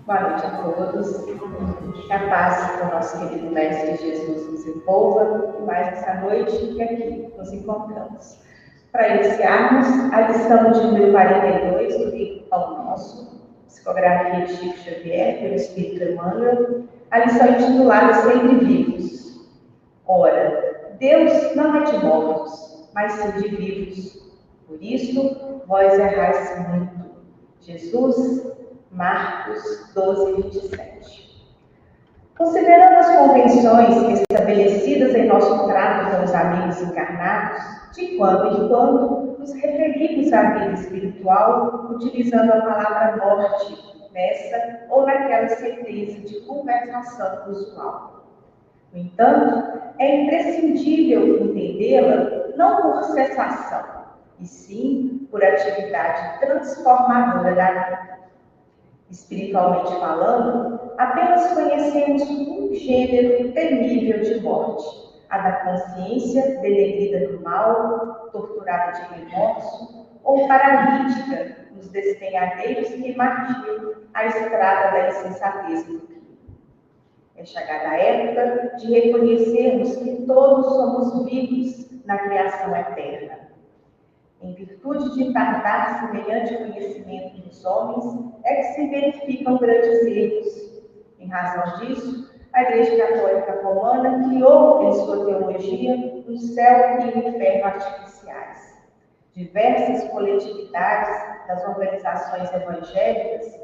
Boa noite a todos. Que a paz do nosso querido Mestre Jesus nos envolva e mais essa noite que aqui nos encontramos. Para iniciarmos a lição de número 42 do livro Pão Nosso, psicografia de Chico Xavier, pelo Espírito Emmanuel, a lição intitulada Sempre Vivos. Ora, Deus não é de mortos, mas sim de vivos. Por isso, vós errais muito. Jesus, Marcos 12, 27. Considerando as convenções estabelecidas em nosso trato com os amigos encarnados, de quando em quando nos referimos à vida espiritual utilizando a palavra morte nessa ou naquela sequência de conversação usual. No entanto, é imprescindível entendê-la não por cessação, e sim por atividade transformadora da vida. Espiritualmente falando, apenas conhecemos um gênero temível de morte, a da consciência denegrida do mal, torturada de remorso ou paralítica nos despenhadeiros que martiam a estrada da insensatez do crime. É chegada a época de reconhecermos que todos somos vivos na criação eterna. Em virtude de tardar semelhante conhecimento dos homens, é que se verificam grandes erros. Em razão disso, a Igreja Católica Romana criou em sua teologia um céu e um inferno artificiais. Diversas coletividades das organizações evangélicas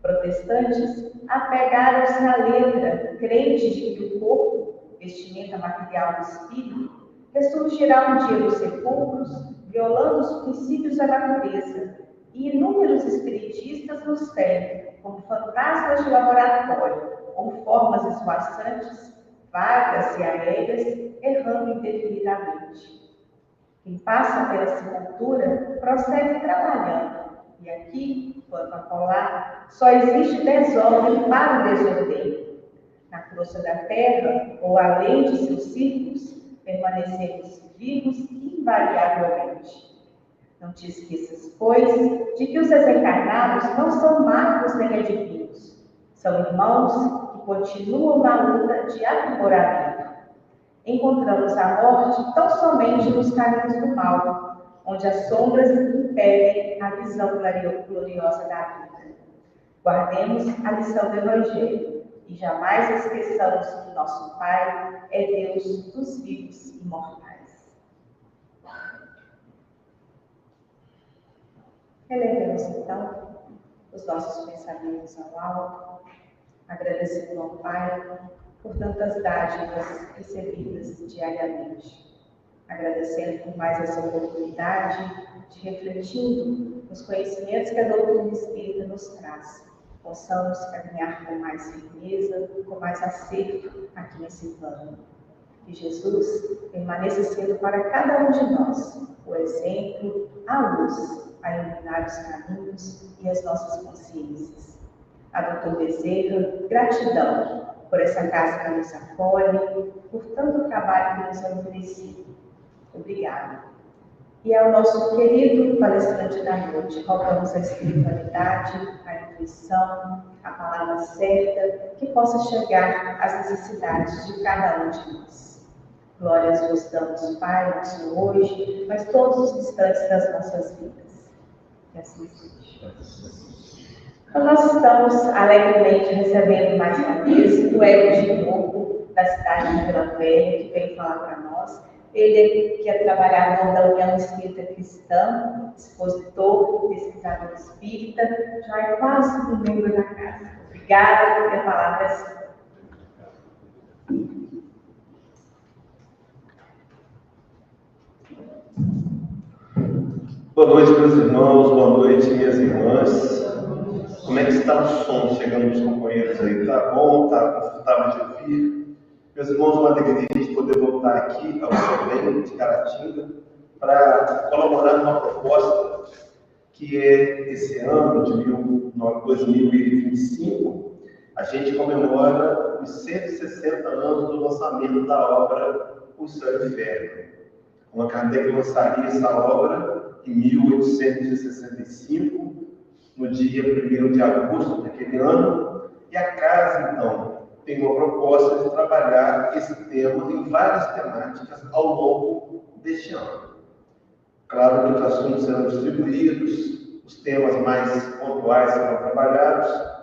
protestantes apegaram-se à letra, crentes de que o corpo, vestimenta material do espírito, ressurgirá um dia dos sepulcros, violando os princípios da natureza, e inúmeros espiritistas nos ferem como fantasmas de laboratório, ou formas esvoaçantes, vagas e aéreas, errando indefinidamente. Quem passa pela sepultura prossegue trabalhando, e aqui, quanto a colar, só existe desordem para o desordeio. Na crosta da terra, ou além de seus círculos, permanecemos vivos invariavelmente. Não te esqueças, pois, de que os desencarnados não são magos nem adivinhos. São irmãos que continuam na luta de aprimoramento. Encontramos a morte tão somente nos caminhos do mal, onde as sombras impedem a visão gloriosa da vida. Guardemos a lição do Evangelho e jamais esqueçamos que nosso Pai é Deus dos vivos e mortais. Elevemos, então, os nossos pensamentos ao alto, agradecendo ao Pai por tantas dádivas recebidas diariamente. Agradecendo por mais essa oportunidade de refletindo nos conhecimentos que a doutrina espírita nos traz. Possamos caminhar com mais firmeza, com mais acerto aqui nesse plano. Que Jesus permaneça sendo para cada um de nós o exemplo, a luz, a iluminar os caminhos e as nossas consciências. A doutor Bezerra, gratidão por essa casa que nos acolhe, por tanto trabalho que nos é oferecido. Obrigada. E ao nosso querido palestrante da noite, rogamos a espiritualidade, a intuição, a palavra certa, que possa chegar às necessidades de cada um de nós. Glórias vos damos, Pai, nosso hoje, mas todos os instantes das nossas vidas. Que assim seja. Então, nós estamos alegremente recebendo mais uma vez o Hélio de Novo, da cidade de Vila Velha, que veio falar para nós. Ele que é trabalhador da União Espírita Cristã, expositor, pesquisador espírita, já é quase um membro da casa. Obrigada, e a palavra é sua. Boa noite, meus irmãos, boa noite, minhas irmãs. Como é que está o som chegando dos companheiros aí? Está bom? Está confortável de ouvir? Meus irmãos, uma alegria de poder voltar aqui ao Belém de Caratinga para colaborar numa proposta que é esse ano de 2025, a gente comemora os 160 anos do lançamento da obra O Céu e o Inferno. Allan Kardec lançaria essa obra em 1865, no dia 1º de agosto daquele ano, E a casa, então, tem uma proposta de trabalhar esse tema em várias temáticas ao longo deste ano. Claro que os assuntos serão distribuídos, os temas mais pontuais serão trabalhados,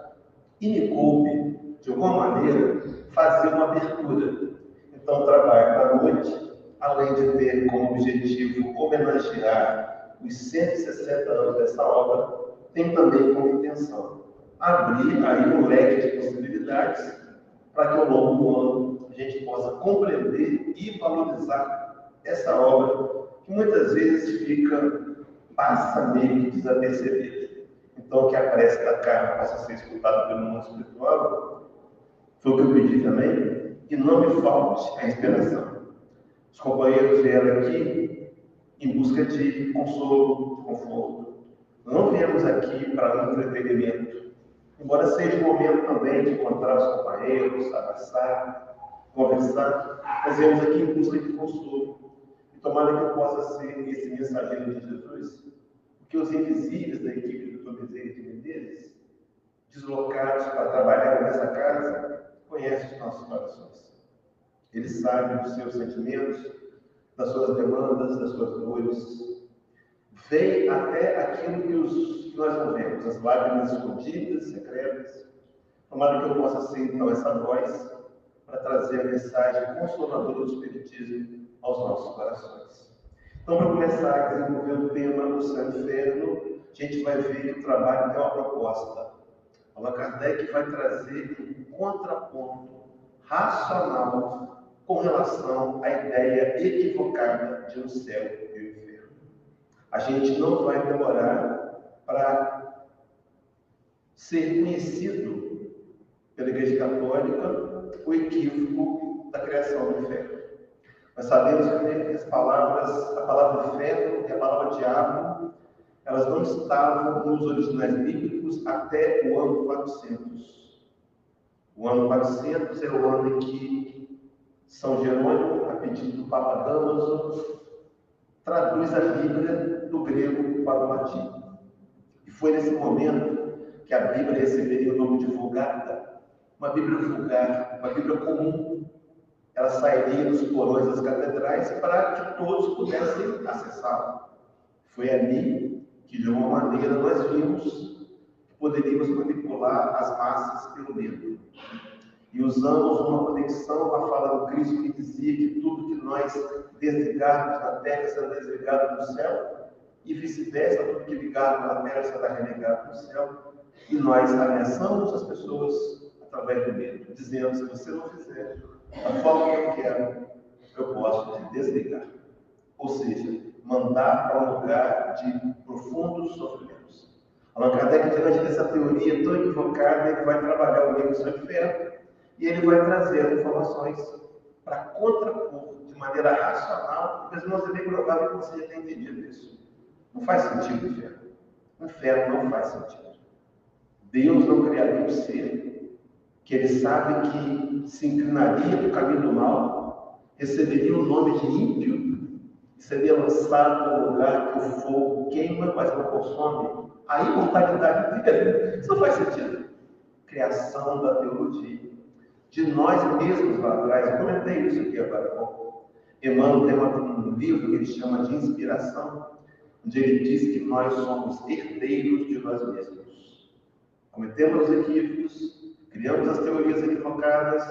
e me coube, de alguma maneira, fazer uma abertura. Então, o trabalho da noite, além de ter como objetivo homenagear os 160 anos dessa obra, tem também como intenção abrir aí um leque de possibilidades para que ao longo do ano a gente possa compreender e valorizar essa obra que muitas vezes passa meio desapercebida. Então, que a prece da carne possa ser escutada pelo mundo espiritual, foi o que eu pedi também, e não me falte a inspiração. Os companheiros vieram aqui em busca de consolo, de conforto. Não viemos aqui para um entretenimento, embora seja um momento também de encontrar os companheiros, abraçar, conversar, mas viemos aqui em busca de consolo. E tomara que eu possa ser esse mensageiro de Jesus, porque os invisíveis da equipe do Tomezeiro de Menezes, deslocados para trabalhar nessa casa, conhecem os nossos corações. Eles sabem dos seus sentimentos, das suas demandas, das suas dores. Vem até aquilo que nós não vemos, as lágrimas escondidas, secretas. Tomara que eu possa ser, então, essa voz para trazer a mensagem consoladora do Espiritismo aos nossos corações. Então, para começar a desenvolver o tema do céu e inferno, a gente vai ver que o trabalho tem uma proposta. Allan Kardec vai trazer um contraponto racional com relação à ideia equivocada de um céu e um inferno. A gente não vai demorar para ser conhecido pela Igreja Católica o equívoco da criação do inferno. Nós sabemos que a palavra inferno e a palavra diabo, elas não estavam nos originais bíblicos até o ano 400. O ano 400 é o ano em que São Jerônimo, a pedido do Papa Damaso, traduz a Bíblia do grego para o latim. E foi nesse momento que a Bíblia receberia o nome de Vulgata, uma Bíblia vulgar, uma Bíblia comum. Ela sairia dos porões das catedrais para que todos pudessem acessá-la. Foi ali que, de uma maneira, nós vimos que poderíamos manipular as massas pelo medo. E usamos uma conexão com a fala do Cristo que dizia que tudo que nós desligarmos na terra será desligado no céu, e vice-versa, tudo que ligarmos na terra será relegado no céu. E nós ameaçamos as pessoas através do medo, dizendo: se você não fizer da forma que eu quero, eu posso te desligar. Ou seja, mandar para um lugar de profundos sofrimentos. Allan Kardec, diante dessa teoria tão equivocada, ele vai trabalhar o meio do céu e inferno, e ele vai trazer informações para contrapor de maneira racional, porque senão é bem provável que você já tenha entendido isso. Não faz sentido o inferno. O inferno não faz sentido. Deus não criaria um ser que ele sabe que se inclinaria para o caminho do mal, receberia o nome de ímpio, e seria lançado no lugar que o fogo queima, mas não consome. A imortalidade dele. Isso não faz sentido. Criação da teologia. De nós mesmos lá atrás, eu comentei isso aqui agora há pouco. Emmanuel tem um livro que ele chama de Inspiração, onde ele diz que nós somos herdeiros de nós mesmos. Cometemos equívocos, criamos as teorias equivocadas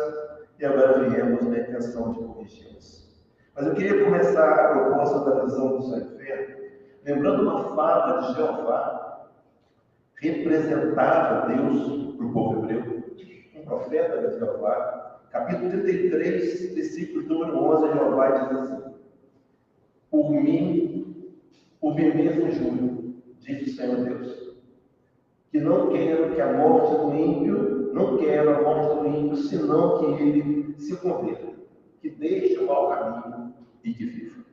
e agora viemos na intenção de corrigi-las. Mas eu queria começar a proposta da visão do céu e inferno, lembrando uma fala de Jeová, representava Deus para o povo hebreu, um profeta de Jeová, capítulo 33, versículo número 11, Jeová diz assim: por mim mesmo juro, diz o Senhor Deus, que não quero a morte do ímpio, senão que ele se converta, que deixe o mau caminho e que viva.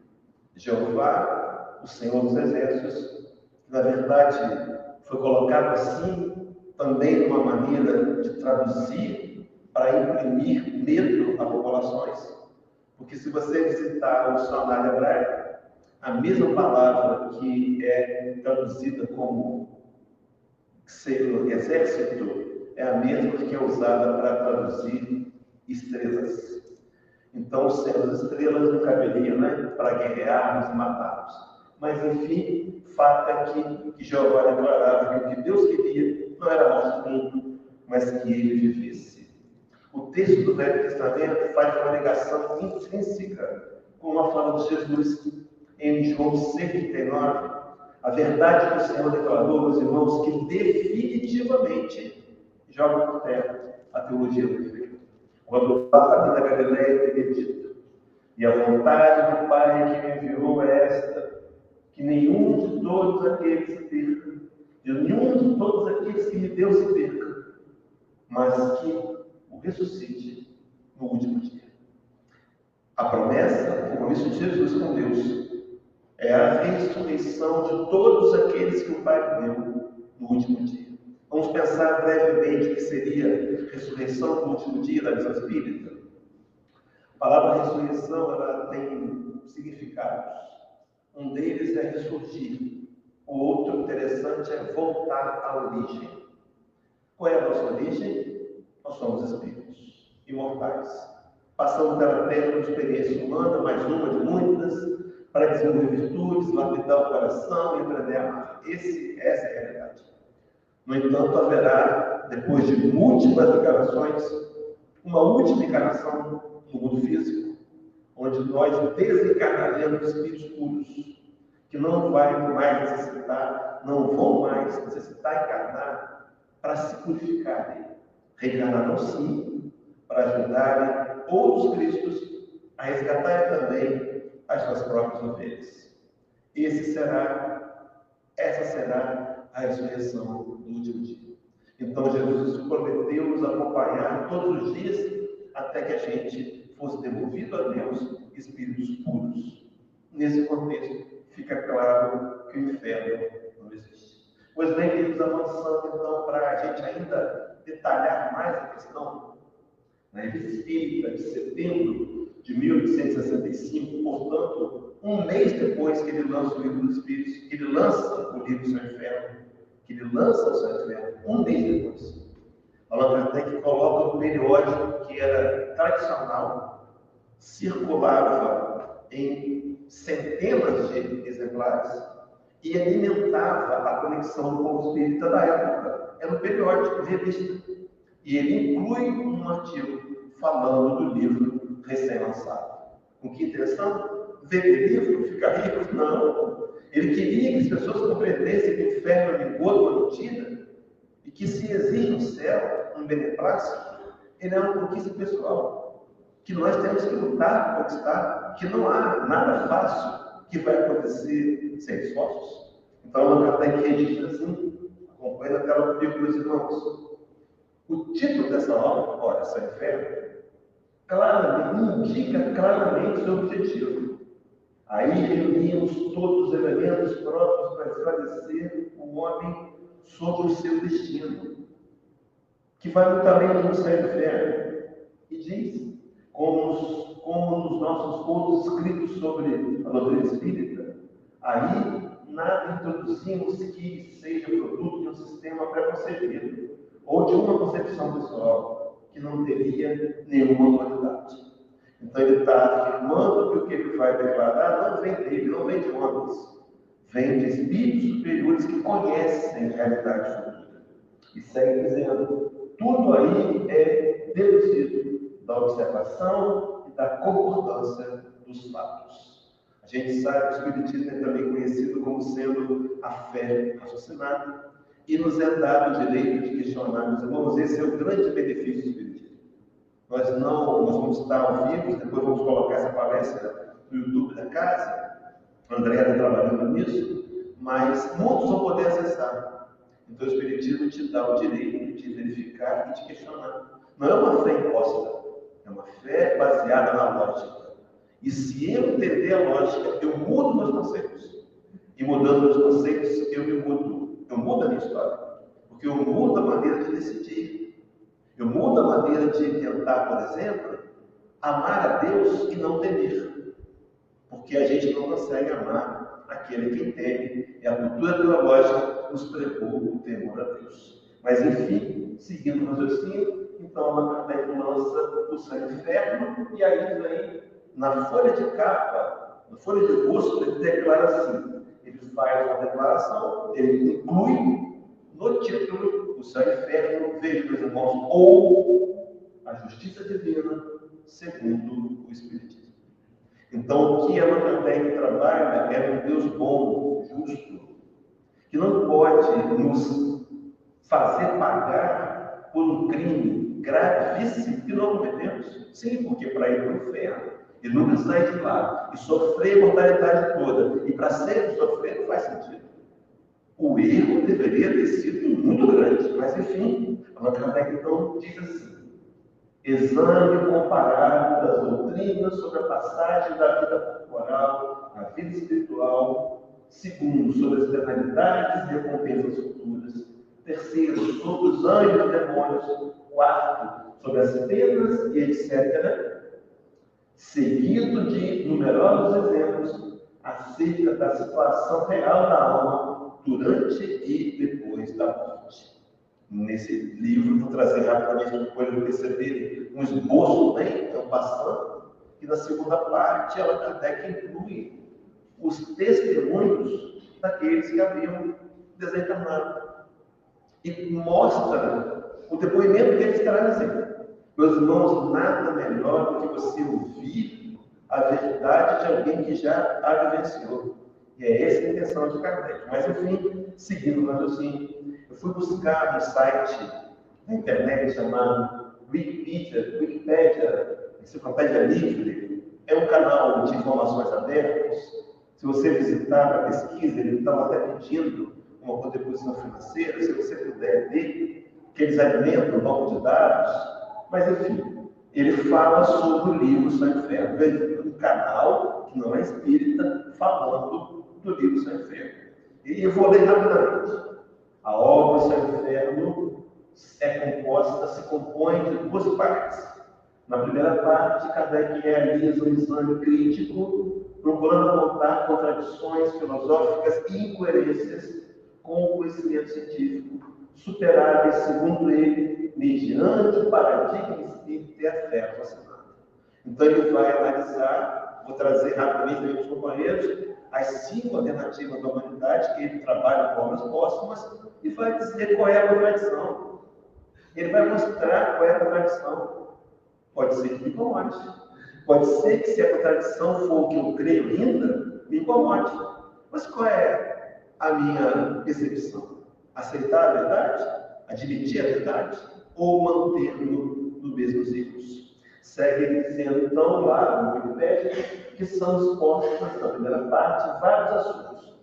Jeová, o Senhor dos Exércitos, na verdade foi colocado assim também uma maneira de traduzir para imprimir medo a populações. Porque se você visitar o dicionário hebraico, a mesma palavra que é traduzida como exército é a mesma que é usada para traduzir estrelas. Então, o céu das estrelas não caberia, né, para guerrearmos e matarmos. Mas, enfim, fato é que Jeová declarava que o que Deus queria não era a morte do mundo, mas que ele vivesse. O texto do Velho Testamento faz uma ligação intrínseca com uma fala de Jesus em João 6,39. A verdade que o Senhor declarou, meus irmãos, que definitivamente joga por terra a teologia do Filho. Quando a família da Galileia teria dito: e a vontade do Pai que me enviou é esta, que nenhum de todos aqueles se perca, de nenhum de todos aqueles que me deu se perca, mas que o ressuscite no último dia. A promessa, o compromisso de Jesus com Deus, é a ressurreição de todos aqueles que o Pai deu no último dia. Vamos pensar brevemente o que seria a ressurreição no último dia da visão espírita. A palavra ressurreição, ela tem significados. Um deles é ressurgir. O outro interessante é voltar à origem. Qual é a nossa origem? Nós somos espíritos imortais. Passamos pela terra uma experiência humana, mais uma de muitas, para desenvolver virtudes, lapidar o coração e aprender a amar. Essa é a realidade. No entanto, haverá, depois de múltiplas encarnações, uma última encarnação no mundo físico, onde nós desencarnaremos espíritos puros, que não vão mais necessitar encarnar para se purificarem. Reencarnarão sim, para ajudarem outros cristos a resgatarem também as suas próprias ovelhas. Essa será a ressurreição do último dia. Então Jesus prometeu nos acompanhar todos os dias até que a gente fosse devolvido a Deus espíritos puros. Nesse contexto, fica claro que o inferno não existe. Pois bem, queridos, avançando então para a gente ainda detalhar mais a questão, na Revista Espírita de setembro de 1865, portanto, um mês depois que ele lança o Livro dos Espíritos, que ele lança o livro do Seu Inferno, um mês depois, Allan Kardec coloca um periódico que era tradicional, circulava em centenas de exemplares e alimentava a conexão do povo espírita da época. Era um periódico, revista. E ele inclui um artigo falando do livro recém-lançado. O que é interessante? Vender livro, ficar rico? Não. Ele queria que as pessoas compreendessem que o inferno é ligou uma mentira e que se exige no céu um beneplácito, ele é uma conquista pessoal, que nós temos que lutar para conquistar, que não há nada fácil que vai acontecer sem esforços. Então, Allan Kardec registra assim, acompanha na tela comigo, meus irmãos. O título dessa obra, Olha, Seu Inferno, indica claramente seu objetivo. Aí reunimos todos os elementos próprios para esclarecer o homem sobre o seu destino, que vai muito além do céu e inferno. E diz, como nos nossos contos escritos sobre a doutrina espírita, aí nada introduzimos que seja produto de um sistema pré-concebido, ou de uma concepção pessoal, que não teria nenhuma autoridade. Então ele está afirmando que o que ele vai declarar não vem dele, não vem de homens, vem de espíritos superiores que conhecem a realidade futura. E segue dizendo, tudo aí é deduzido da observação e da concordância dos fatos. A gente sabe que o Espiritismo é também conhecido como sendo a fé raciocinada, e nos é dado o direito de questionar, meus irmãos. Esse é o grande benefício do Espiritismo. Nós vamos estar ao vivo, depois vamos colocar essa palestra no YouTube da casa. A Andréa está trabalhando nisso, mas muitos vão poder acessar. Então o Espiritismo te dá o direito de verificar e de questionar. Não é uma fé imposta, é uma fé baseada na lógica. E se eu entender a lógica, eu mudo meus conceitos. E mudando meus conceitos, eu me mudo. Eu mudo a minha história, porque eu mudo a maneira de decidir. Eu mudo a maneira de tentar, por exemplo, amar a Deus e não temer. Porque a gente não consegue amar aquele que teme. E a cultura teológica nos pregou o temor a Deus. Mas, enfim, seguindo o raciocínio, então Allan Kardec lança o Sangue Inferno, e aí vem, na folha de capa, na folha de rosto, ele declara assim, ele faz uma declaração, ele inclui no título o Sangue Inferno, veja, meus irmãos, ou a justiça divina, segundo o Espiritismo. Então, o que Allan Kardec trabalha é um Deus bom, justo, que não pode nos fazer pagar por um crime gravíssimo que não cometemos. Sim, porque para ir para o inferno, ele nunca sai de lá e sofrer a mortalidade toda. E para sempre sofrer não faz sentido. O erro deveria ter sido muito grande, mas enfim, Allan Kardec então diz assim: exame comparado das doutrinas sobre a passagem da vida corporal à vida espiritual. Segundo, sobre as penalidades e recompensas futuras. Terceiro, sobre os anjos e demônios. Quarto, sobre as penas e etc. Seguido de numerosos exemplos acerca da situação real da alma durante e depois da morte. Nesse livro, vou trazer rapidamente, depois de perceber, um esboço bem passando, e na segunda parte, Allan Kardec inclui os testemunhos daqueles que haviam desencarnado e mostra o depoimento que eles trazem. Meus irmãos, nada melhor do que você ouvir a verdade de alguém que já a vivenciou. E é essa a intenção de Kardec. Mas, enfim, seguindo o raciocínio, eu fui buscar um site na internet chamado Wikipedia, Enciclopédia Livre. É um canal de informações abertas. Se você visitar a pesquisa, ele estava até pedindo uma contribuição financeira, se você puder ver, que eles alimentam o banco de dados. Mas, enfim, ele fala sobre o livro Sangue Inferno. Veja, um canal que não é espírita falando do livro Sangue Inferno. E eu vou ler rapidamente. A obra Sangue Inferno se compõe de duas partes. Na primeira parte, Kardec realiza um exame crítico, procurando apontar contradições filosóficas e incoerências com o conhecimento científico, superáveis, segundo ele, mediante o paradigma espírita e a fé raciocinada. Então, ele vai analisar, vou trazer rapidamente para os companheiros, as 5 alternativas da humanidade, que ele trabalha com obras póstumas, e vai dizer qual é a contradição. Ele vai mostrar qual é a contradição. Pode ser que me incomode. Pode ser que, se a contradição for o que eu creio ainda, me incomode. Mas qual é a minha percepção? Aceitar a verdade? Admitir a verdade? Ou manter-no no mesmos erros? Segue dizendo, então, lá no Wikipedia, que são expostos na primeira parte vários assuntos.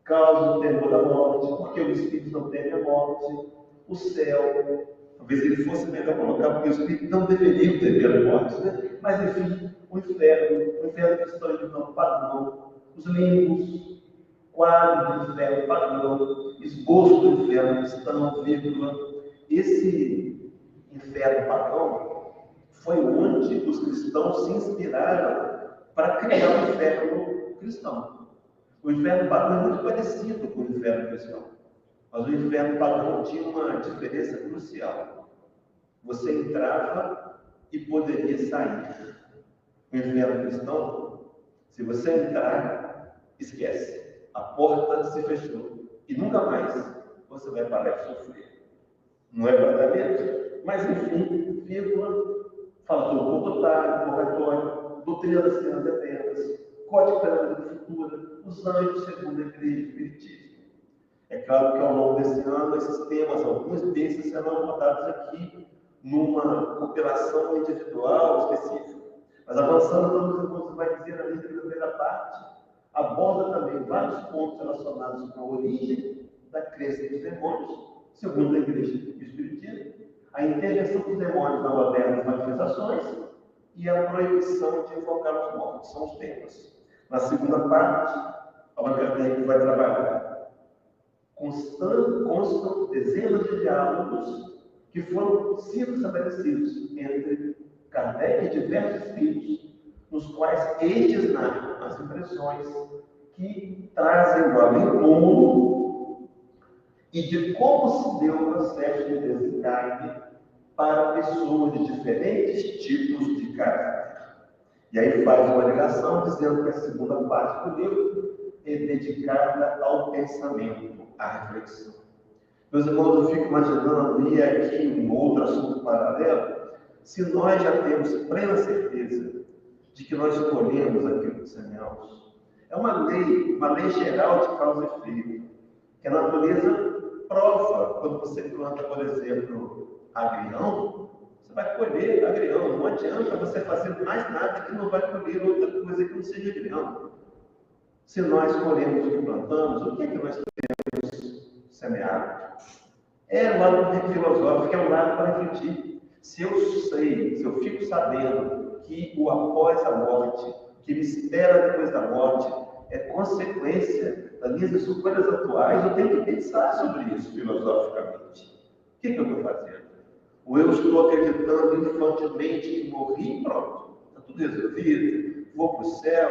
Causa do temor da morte, porque o espírito não teme a morte, o céu. Talvez ele fosse melhor colocar, porque o espírito não deveria temer a morte, né? Mas, enfim, o inferno cristão de então padrão, os limbos, quadro do inferno padrão, esboço do inferno cristão, vírgula. Esse inferno padrão foi onde os cristãos se inspiraram para criar o inferno cristão. O inferno padrão é muito parecido com o inferno cristão, mas o inferno padrão tinha uma diferença crucial. Você entrava e poderia sair. O inferno cristão, se você entrar, esquece. A porta se fechou e nunca mais você vai parar de sofrer. Não é tratamento, mas enfim, vírgula, fala sobre o purgatório, doutrina das penas eternas, código penal da futura, os anjos segundo a igreja, espiritismo. É claro que ao longo desse ano, esses temas, alguns desses serão abordados aqui numa compilação individual específica. Mas avançando, você vai dizer ali na primeira parte, aborda também vários pontos relacionados com a origem da crença dos demônios, segundo a igreja e o espiritismo, a intervenção dos demônios nas modernas manifestações e a proibição de invocar os mortos. São os temas. Na segunda parte, Allan Kardec vai trabalhar. Constam dezenas de diálogos que foram sido estabelecidos entre Kardec e diversos espíritos, nos quais estes narram as impressões que trazem do além-túmulo e de como se deu o processo de desencarne para pessoas de diferentes tipos de caráter. E aí faz uma ligação dizendo que a segunda parte do livro é dedicada ao pensamento, à reflexão. Meus irmãos, eu fico imaginando, e aqui um outro assunto paralelo, se nós já temos plena certeza de que nós escolhemos aquilo que semeamos. É uma lei geral de causa e efeito, que a natureza prova. Quando você planta, por exemplo, agrião, você vai colher agrião. Não adianta você fazer mais nada que não vai colher outra coisa que não seja agrião. Se nós colhemos o que plantamos, o que é que nós temos semeado? É um lado filosófico, é um lado para refletir. Se eu fico sabendo que o após a morte, que me espera depois da morte, é consequência das minhas escolhas atuais, eu tenho que pensar sobre isso filosoficamente. O que eu estou fazendo? Ou eu estou acreditando infantilmente que morri e pronto, está tudo resolvido, vou para o céu,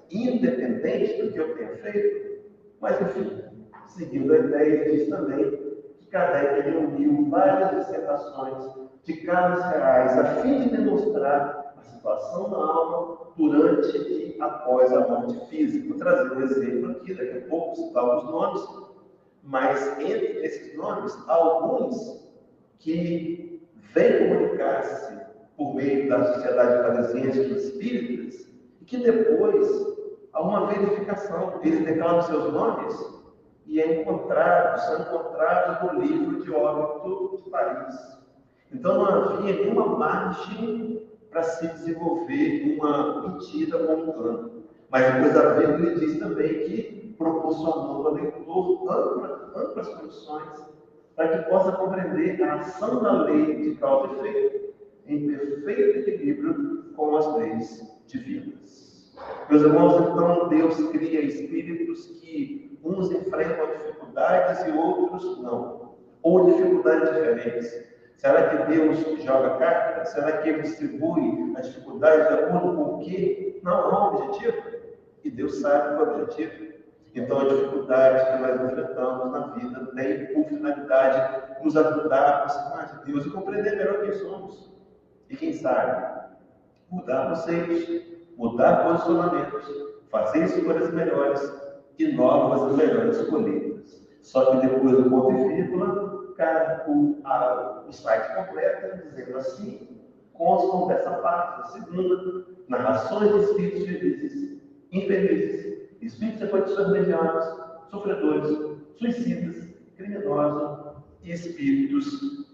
independente do que eu tenha feito? Mas, enfim, seguindo a ideia, ele diz também que Kardec uniu várias dissertações de casos reais a fim de demonstrar a situação da alma durante e após a morte física. Vou trazer um exemplo aqui, daqui a pouco citar os nomes, mas entre esses nomes, há alguns que vêm comunicar-se por meio da Sociedade Parisiense dos Espíritas e que depois há uma verificação, eles declaram seus nomes e são encontrados no livro de óbito de Paris. Então não havia nenhuma margem para se desenvolver uma mentira ou um engano. Mas depois a Bíblia diz também que proporcionou ao leitor amplas condições para que possa compreender a ação da lei de causa e efeito em perfeito equilíbrio com as leis divinas. Meus irmãos, então Deus cria espíritos que uns enfrentam dificuldades e outros não, ou dificuldades diferentes. Será que Deus joga carta? Será que Ele distribui as dificuldades de acordo com o quê? Não há um objetivo. E Deus sabe qual é o objetivo. Então, a dificuldade que nós enfrentamos na vida tem por finalidade nos ajudar a aproximar de Deus e compreender melhor quem somos. E quem sabe, mudar conceitos, mudar posicionamentos, fazer escolhas melhores e novas e melhores colheitas. Só que depois do ponto e vírgula, o site completo, dizendo assim, constam dessa parte, da segunda, narrações de espíritos felizes, infelizes, espíritos em condições medianas, sofredores, suicidas, criminosos e espíritos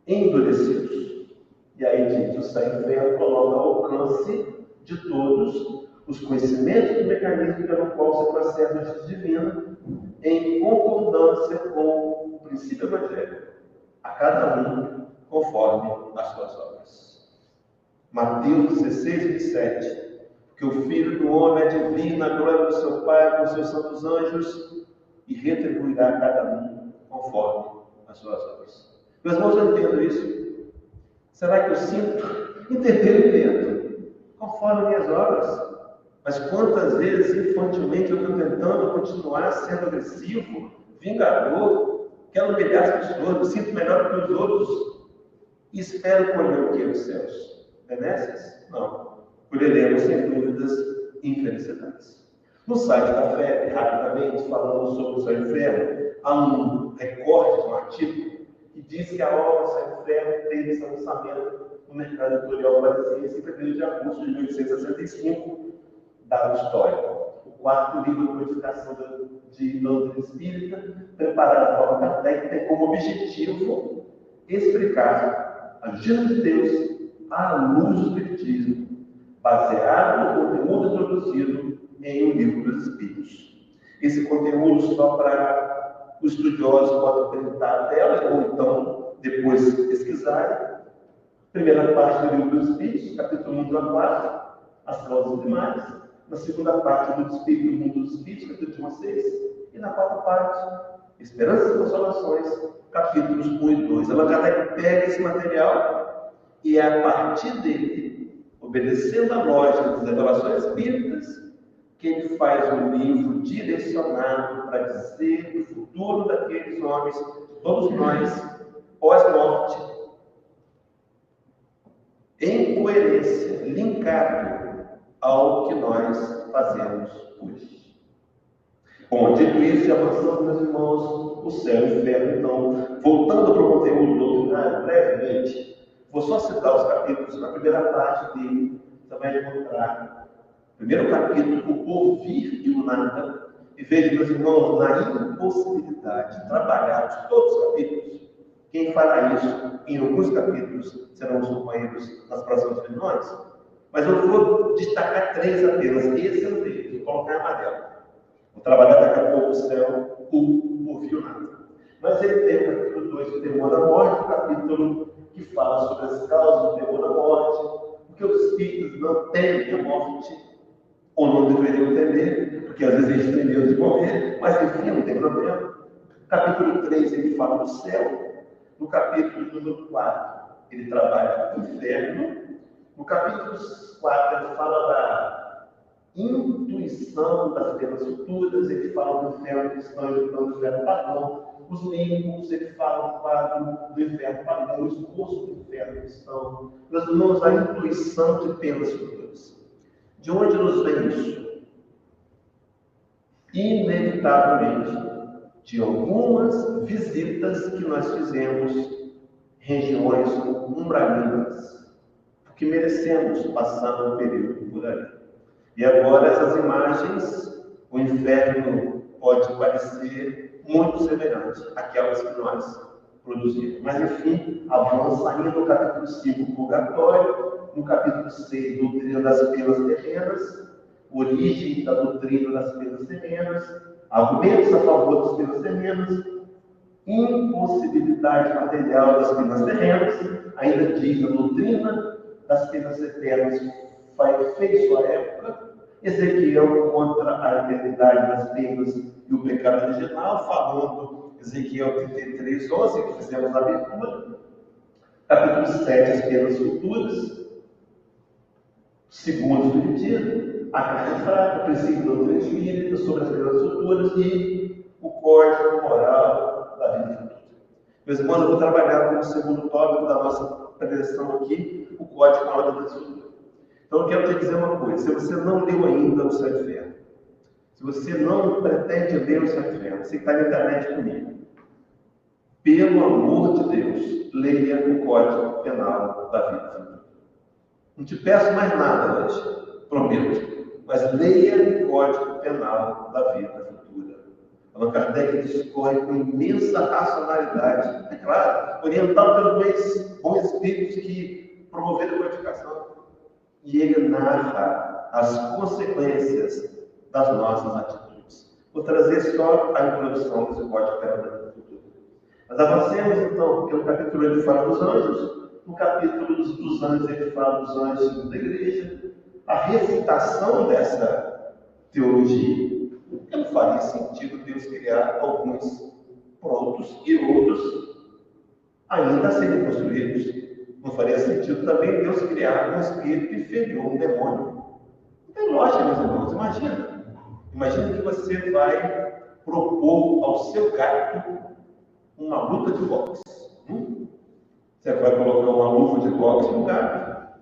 endurecidos. E aí diz, o Sem Freio coloca ao alcance de todos os conhecimentos do mecanismo pelo qual se processa a justiça divina em concordância com o princípio evangélico, a cada um conforme as suas obras. Mateus 16, 27. Porque o Filho do Homem há de vir na glória do seu Pai com seus santos anjos e retribuirá a cada um conforme as suas obras. Meus irmãos, eu entendo isso. Será que eu sinto? Entendo. Conforme minhas obras. Mas quantas vezes, infantilmente, eu estou tentando continuar sendo agressivo, vingador, quero humilhar as pessoas, me sinto melhor que os outros e espero colher o que nos céus? Benesses? Não. Colheremos, sem dúvidas, infelicidades. No site da FEB, rapidamente, falando sobre o Céu e Inferno, há um recorte de um artigo que diz que a obra Céu e Inferno teve seu lançamento no mercado editorial parisiense em 1º de agosto de 1865, dado histórico. O quarto livro de codificação de doutrina espírita, preparado por Kardec, tem como objetivo explicar a justiça de Deus à luz do Espiritismo, baseado no conteúdo introduzido em O Livro dos Espíritos. Esse conteúdo, só para os estudiosos podem printar a tela, ou então depois pesquisarem. Primeira parte do Livro dos Espíritos, capítulo 1 a 4, as causas primárias. Na segunda parte do Espírito, do Mundo dos Espíritos, capítulo 1 a 6. E na quarta parte, Esperanças e Consolações, capítulos 1 e 2. Ela já pega esse material e é a partir dele, obedecendo a lógica das revelações espíritas, que ele faz um livro direcionado para dizer do futuro daqueles homens, todos nós, pós-morte, em coerência, linkado ao que nós fazemos hoje. Bom, dito isso, avançando, meus irmãos, o céu e o inferno. Então, voltando para o conteúdo doutrinário, brevemente, vou só citar os capítulos. Na primeira parte dele, você vai encontrar, primeiro capítulo, ouvir e o nada. E veja, meus irmãos, na impossibilidade de trabalhar todos os capítulos. Quem fará isso em alguns capítulos serão os companheiros nas próximas reuniões. Mas eu vou destacar 3 apenas. Esse é o deles, vou colocar em amarelo. Vou trabalhar daqui a pouco o céu, o ouvir o nada. Mas ele tem o capítulo 2, o temor da morte, o capítulo que fala sobre as causas do temor da morte, porque os espíritos não temem a morte, ou não deveriam temer, porque às vezes a gente tem medo de morrer, mas enfim, não tem problema. Capítulo 3, ele fala do céu. No capítulo número 4, ele trabalha o inferno. No capítulo 4, ele fala da intuição das penas futuras, ele fala do inferno cristão e do inferno pagão. Os mínimos, ele fala do quadro do inferno pagão, o esforço do inferno cristão. Meus irmãos, a intuição de penas futuras. De onde nos vem isso? Inevitavelmente, de algumas visitas que nós fizemos, regiões umbralinas, porque merecemos passar um período por ali. E agora essas imagens, o inferno pode parecer muito semelhante àquelas que nós produzimos. Mas enfim, avança ainda no capítulo 5, purgatório, no capítulo 6, doutrina das penas terrenas, origem da doutrina das penas terrenas, argumentos a favor das penas terrenas, impossibilidade material das penas terrenas, ainda diz a doutrina das penas eternas fez sua época, Ezequiel contra a eternidade das penas e o pecado original, falando Ezequiel 33, 11, que fizemos a abertura, capítulo 7, as penas futuras, segundo o Espiritismo, a carta fraca, o princípio da doutrina espírita sobre as penas futuras e o código moral da vida futura. Meus irmãos, eu vou trabalhar como segundo tópico da nossa preleção aqui, o código moral da vida futura. Então, eu quero te dizer uma coisa: se você não leu ainda o Céu e Inferno, se você não pretende ler o Céu e Inferno, você está na internet comigo, pelo amor de Deus, leia o Código Penal da Vida Futura. Não te peço mais nada hoje, prometo, mas leia o Código Penal da Vida Futura. Allan Kardec discorre com imensa racionalidade, é claro, orientado pelos bons espíritos que promoveram a codificação. E ele narra as consequências das nossas atitudes. Vou trazer só a introdução desse Código Penal da Vida Futura. Mas avancemos então, porque no capítulo ele fala dos anjos, no capítulo dos anjos ele fala dos anjos da igreja, a refutação dessa teologia. Porque não faria sentido Deus criar alguns prontos e outros ainda a serem construídos. Não faria sentido também Deus criar um espírito inferior, um demônio. Não tem lógica, meus irmãos. Imagina que você vai propor ao seu gato uma luta de boxe. Você vai colocar uma luva de boxe no gato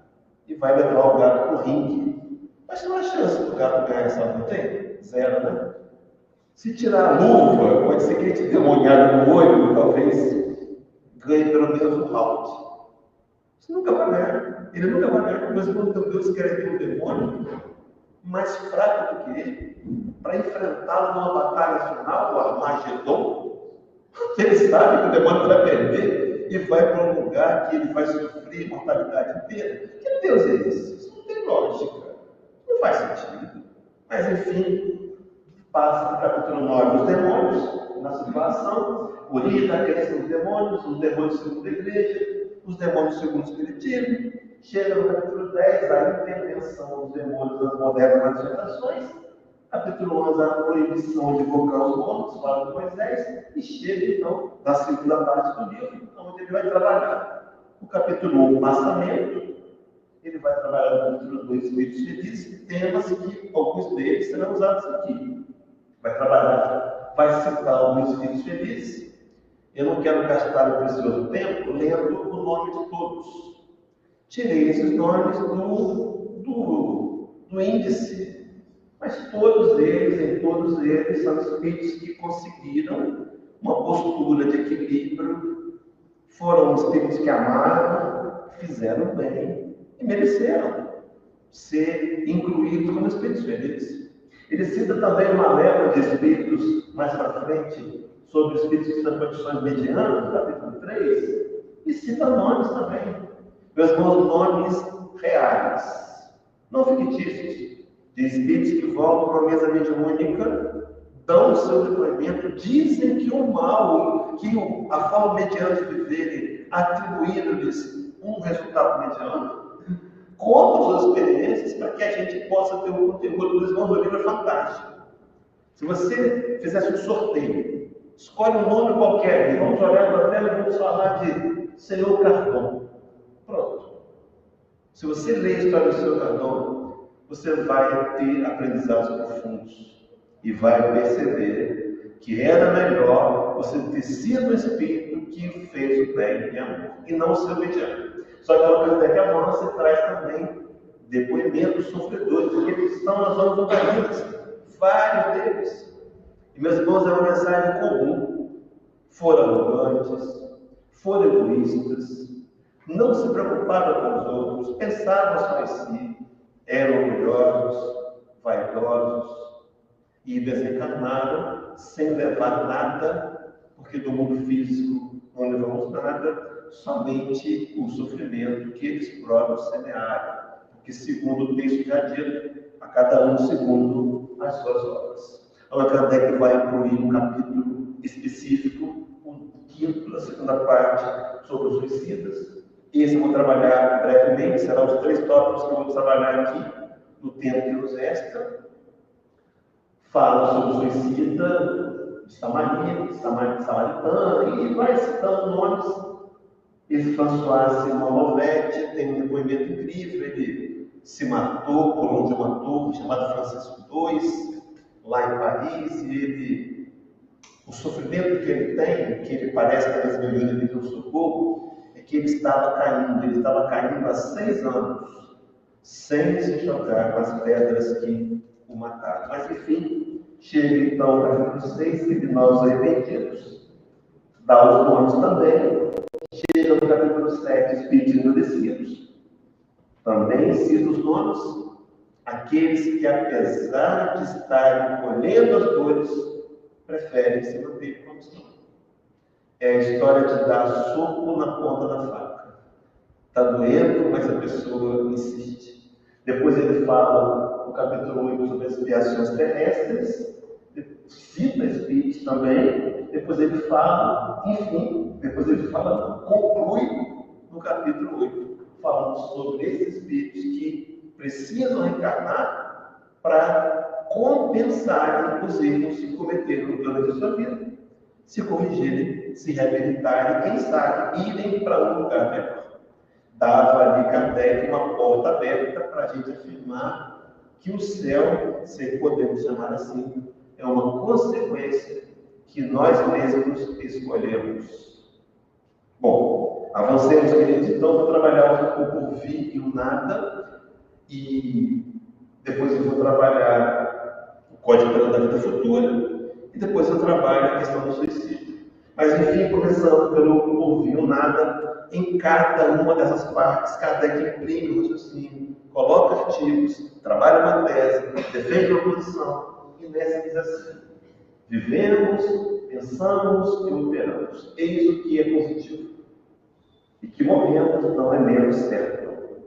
e vai levar o gato para o ringue. Mas não há chance do gato ganhar essa luta? Tem? Zero, né? Se tirar a luva, pode ser que ele te dê uma olhada no olho, talvez ganhe pelo menos um round. Você nunca vai ganhar. Ele nunca vai ganhar. Mas quando Deus quer ter um demônio mais fraco do que ele, para enfrentá-lo numa batalha final, o Armagedon, ele sabe que o demônio vai perder e vai para um lugar que ele vai sofrer mortalidade inteira. Que Deus é esse? Isso não tem lógica. Não faz sentido. Mas, enfim, passa no capítulo 9 os demônios, na situação, origem da crença dos demônios, os demônios segundo a igreja, os demônios segundo o espiritismo. Chega no capítulo 10, a intervenção dos demônios nas modernas manifestações. Capítulo 11, a proibição de invocar os mortos, fala de Moisés. E chega, então, na segunda parte do livro, onde ele vai trabalhar. O capítulo 1, o passamento. Ele vai trabalhar no capítulo 2, espíritos felizes, temas que alguns deles serão usados aqui. Vai trabalhar vai citar os espíritos felizes. Eu não quero gastar o precioso tempo lendo o nome de todos. Tirei esses nomes do índice, mas todos eles são espíritos que conseguiram uma postura de equilíbrio, foram espíritos que amaram, fizeram bem e mereceram ser incluídos como espíritos felizes. Ele cita também uma leva de espíritos mais para frente, sobre espíritos que são condições medianas, no capítulo 3, e cita nomes também. Meus irmãos, nomes reais, não fictícios, de espíritos que voltam à mesa mediúnica, dão o seu depoimento, dizem que o mal, que a forma mediana de viverem, atribuindo-lhes um resultado mediano, contam suas experiências para que a gente possa ter um conteúdo dos irmãos do livro fantástico. Se você fizesse um sorteio, escolhe um nome qualquer, e vamos olhar para a tela e vamos falar de Senhor Cardon. Pronto. Se você ler a história do Senhor Cardon, você vai ter aprendizados profundos e vai perceber que era melhor você ter sido um espírito que fez o bem e amor, e não o seu mediano. Só que a coisa que avança traz também depoimentos sofredores, porque eles estão nas zonas do caminho, vários deles. E meus irmãos, é uma mensagem comum. Foram arrogantes, foram egoístas, não se preocuparam com os outros, pensavam só em si, eram orgulhosos, vaidosos e desencarnaram sem levar nada, porque do mundo físico não levamos nada, somente o sofrimento que eles próprios semearam, porque segundo o texto já dito, a cada um segundo as suas obras. Allan Kardec vai incluir um capítulo específico, o quinto, a segunda parte, sobre os suicidas. Esse eu vou trabalhar brevemente, serão os 3 tópicos que eu vou trabalhar aqui, no tempo que nos resta. Fala sobre o suicida de Samaritana, e vai citando nomes. Esse François Simon Lovette tem um depoimento incrível. Ele se matou por onde uma torre chamada Francisco II, lá em Paris, e o sofrimento que ele tem, que ele parece que ele melhor de pedir um socorro, é que ele estava caindo há 6 anos, sem se chocar com as pedras que o mataram. Mas enfim, chega então ao capítulo 6, criminosos arrependidos, dá os nomes também. Chega no capítulo 7, espíritos endurecidos. Também cita os nomes, aqueles que, apesar de estarem colhendo as dores, preferem se manter como estão. É a história de dar soco na ponta da faca. Está doendo, mas a pessoa insiste. Depois ele fala, no capítulo 8, sobre as expiações terrestres, cita espíritos também. Depois ele fala, conclui no capítulo 8, falando sobre esses espíritos que precisam reencarnar para compensarem os erros que cometeram durante a sua vida, se corrigirem, se reabilitarem, quem sabe, irem para um lugar melhor. Dava ali Kardec uma porta aberta para a gente afirmar que o céu, se podemos chamar assim, é uma consequência que nós mesmos escolhemos. Bom, avancemos, queridos. Então, vou trabalhar o porvir e o nada, e depois eu vou trabalhar o Código Penal da Vida Futura, e depois eu trabalho a questão do suicídio. Mas, enfim, começando pelo porvir e o nada, em cada uma dessas partes, Kardec imprime o raciocínio, coloca artigos, trabalha uma tese, defende uma posição, e nessa diz assim: vivemos, pensamos e operamos. Eis o que é positivo. E que morremos não é menos certo.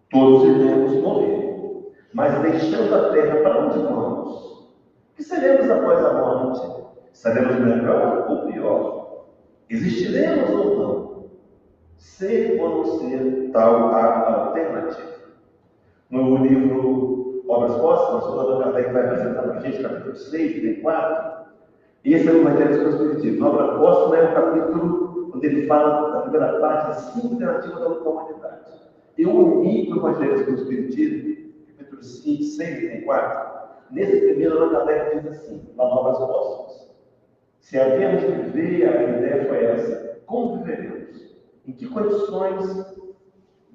Todos iremos morrer. Mas deixando a terra, para onde vamos? O que seremos após a morte? Seremos melhor ou pior? Existiremos ou não? Ser ou não ser, tal a alternativa. No livro Obras Póstumas, o Allan Kardec vai apresentar para a gente, capítulo 6, item 4. Esse é o Evangelho do Espiritismo. Na Obra Póstuma é um capítulo onde ele fala da primeira parte, das 5 alternativas da luta da humanidade. Eu uni o Evangelho do Espiritismo, capítulo 6, item 4. Nesse primeiro, Allan Kardec diz assim, nas Obras Póstumas: Se havemos de viver, a ideia foi essa: como viveremos? Em que condições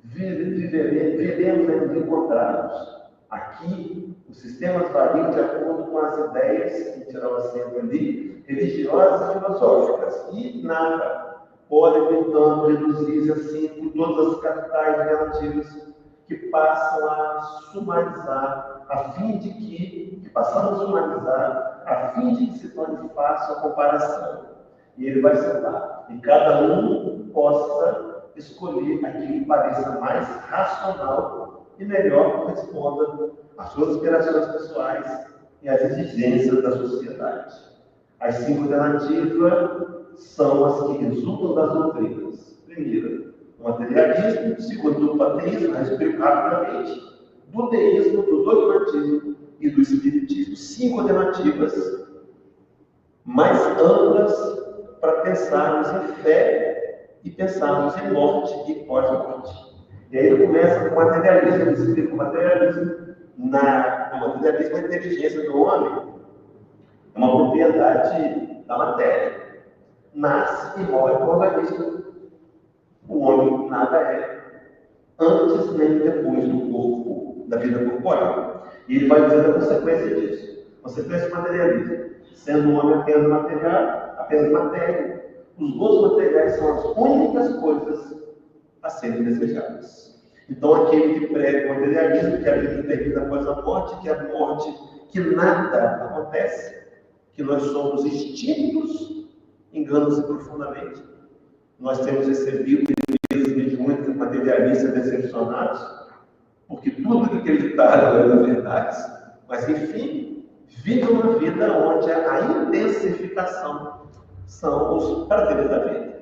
veremos a nos encontrarmos? Aqui, os sistemas variam de acordo com as ideias que tiram assento ali, religiosas e filosóficas, e nada pode, portanto, reduzir-se assim por todas as capitais relativas que passam a sumarizar, a fim de que se torne fácil a comparação. E ele vai citar, e cada um possa escolher aquilo que pareça mais racional e melhor corresponda às suas aspirações pessoais e às exigências da sociedade. As 5 alternativas são as que resultam das doutrinas. Primeiro, o materialismo. Segundo, o ateísmo, a explico rapidamente, do deísmo, do dogmatismo e do espiritismo. 5 alternativas mais amplas para pensarmos em fé e pensarmos em morte e pós-morte. E aí ele começa com o materialismo. Ele explica o materialismo. O materialismo, a inteligência do homem é uma propriedade da matéria. Nasce e morre com o organismo. O homem nada é antes nem depois do corpo, da vida corporal. E ele vai dizer a consequência disso. Consequência do materialismo. Sendo o homem apenas material, apenas matéria, os gostos materiais são as únicas coisas a serem desejadas. Então, aquele que prega o materialismo, que a vida termina após a morte, que a morte, que nada acontece, que nós somos extintos, engana-se profundamente. Nós temos recebido mediúnicos materialistas decepcionados, porque tudo que acreditaram era verdade. Mas, enfim, vive uma vida onde a intensificação são os prazeres da vida.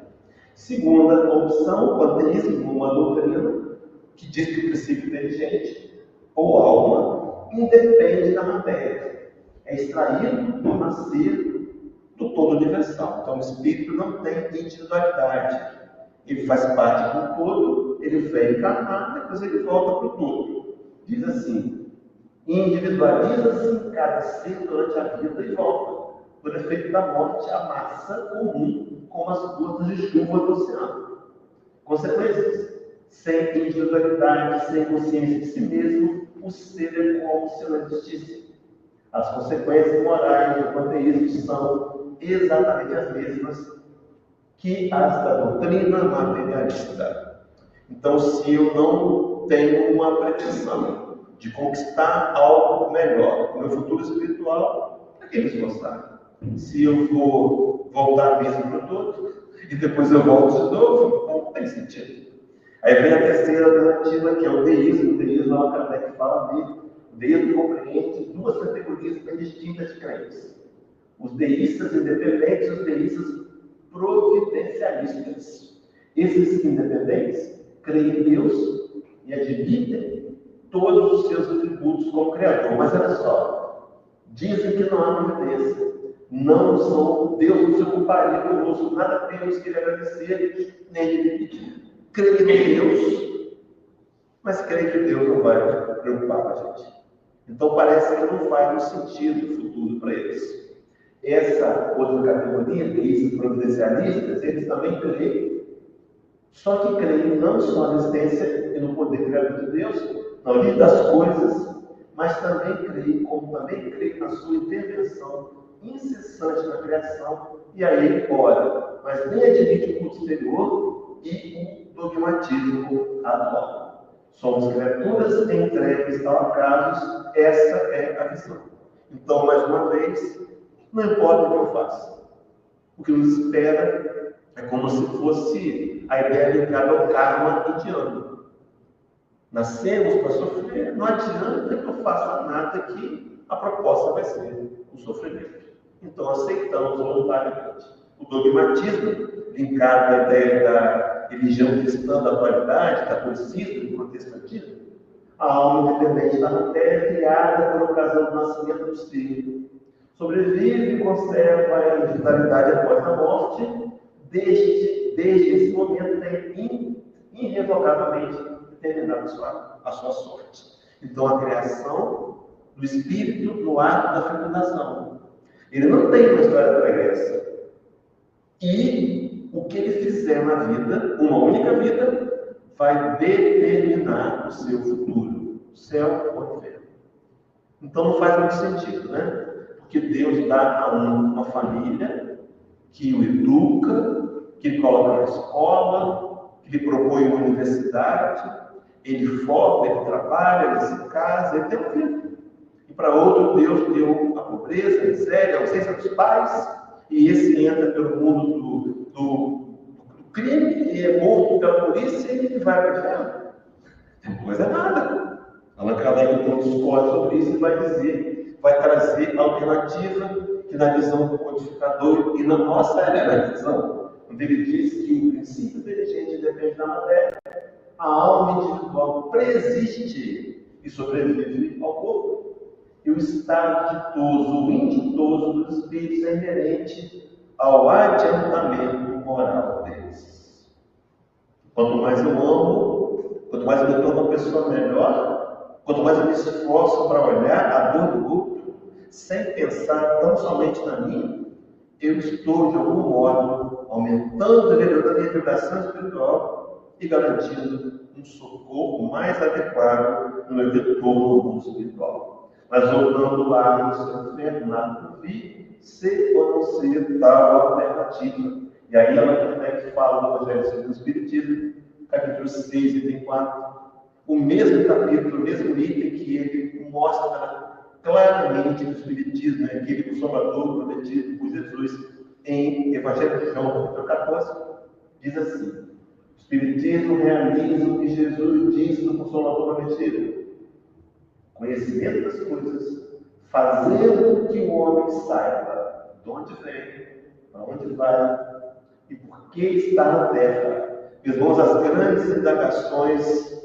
Segunda opção, o ateísmo, uma doutrina que diz que o princípio inteligente ou alma independe da matéria. É extraído do nascer do todo universal. Então, o espírito não tem individualidade. Ele faz parte do todo, ele vem encarnar, depois ele volta para o todo. Diz assim: individualiza-se cada ser durante a vida e volta, por efeito da morte, a massa comum, como as gotas de chuva do oceano. Consequências: sem individualidade, sem consciência de si mesmo, o ser é como se não existisse. As consequências morais do panteísmo são exatamente as mesmas que as da doutrina materialista. Então, se eu não tenho uma pretensão de conquistar algo melhor no meu futuro espiritual, para que me esforçar? Se eu vou voltar mesmo para o todo e depois eu volto de novo, não tem sentido. Aí vem a terceira alternativa, que é o deísmo. O deísmo é uma Kardec que fala dele. O deísmo compreende 2 categorias bem distintas de crentes: os deístas independentes e os deístas providencialistas. Esses independentes creem em Deus e admitem todos os seus atributos como Criador. Mas olha só, dizem que não há providência. Não são, Deus não se ocuparia conosco, nada temos que lhe agradecer nem lhe pedir. Creem em Deus, mas creem que Deus não vai preocupar com a gente. Então parece que não faz um sentido futuro para eles. Essa outra categoria, deístas providencialistas, eles também creem, só que creem não só na existência e no poder criador de Deus, na origem das coisas, mas também creem, como também creem na sua intervenção incessante na criação, e aí, ora, mas nem admite o culto exterior e o dogmatismo atual. Somos criaturas entregues ao acaso, essa é a visão. Então, mais uma vez, não importa o que eu faça. O que nos espera é como se fosse a ideia ligada ao karma indiano. Nascemos para sofrer, não adianta que eu faça nada que a proposta vai ser o sofrimento. Então aceitamos voluntariamente. O dogmatismo, linkado à ideia da religião cristã da atualidade, catolicismo e protestantismo, a alma independente da matéria criada por ocasião do nascimento do ser, sobrevive e conserva a individualidade após a morte, desde esse momento tem irrevogavelmente determinado a sua sorte. Então, a criação do espírito no ato da fecundação. Ele não tem uma história pregressa. E o que ele fizer na vida, uma única vida, vai determinar o seu futuro, céu ou inferno. Então não faz muito sentido, né? Porque Deus dá a um uma família que o educa, que ele coloca na escola, que lhe propõe uma universidade, ele forma, ele trabalha, ele se casa, ele tem uma vida. E para outro, Deus deu a pobreza, a miséria, a ausência dos pais, e esse entra pelo mundo do crime, e é morto pela polícia e ele vai para o inferno. Tem coisa errada. Allan Kardec, quando discorre sobre isso, ele vai dizer, vai trazer a alternativa que na visão do codificador e na nossa visão, onde ele diz que o princípio inteligente depende da matéria, a alma individual preexiste e sobrevive ao corpo. E o estado ditoso, o inditoso dos espíritos é inerente ao adiantamento moral deles. Quanto mais eu amo, quanto mais eu me torno uma pessoa melhor, quanto mais eu me esforço para olhar a dor do outro, sem pensar tão somente na minha, eu estou, de algum modo, aumentando a minha vibração espiritual e garantindo um socorro mais adequado no meu retorno ao mundo espiritual. Mas voltando lá no seu infernado por vir, ser ou não ser tal alternativa. E aí ela também fala no Evangelho segundo o Espiritismo, capítulo 6, item 4, o mesmo capítulo, o mesmo item que ele mostra claramente no Espiritismo, né? Aquele Consolador prometido por Jesus em Evangelho de João, capítulo 14, diz assim: o Espiritismo realiza o que Jesus disse no Consolador prometido. Conhecimento das coisas, fazendo que o homem saiba de onde vem, para onde vai e por que está na terra. Meus irmãos, as grandes indagações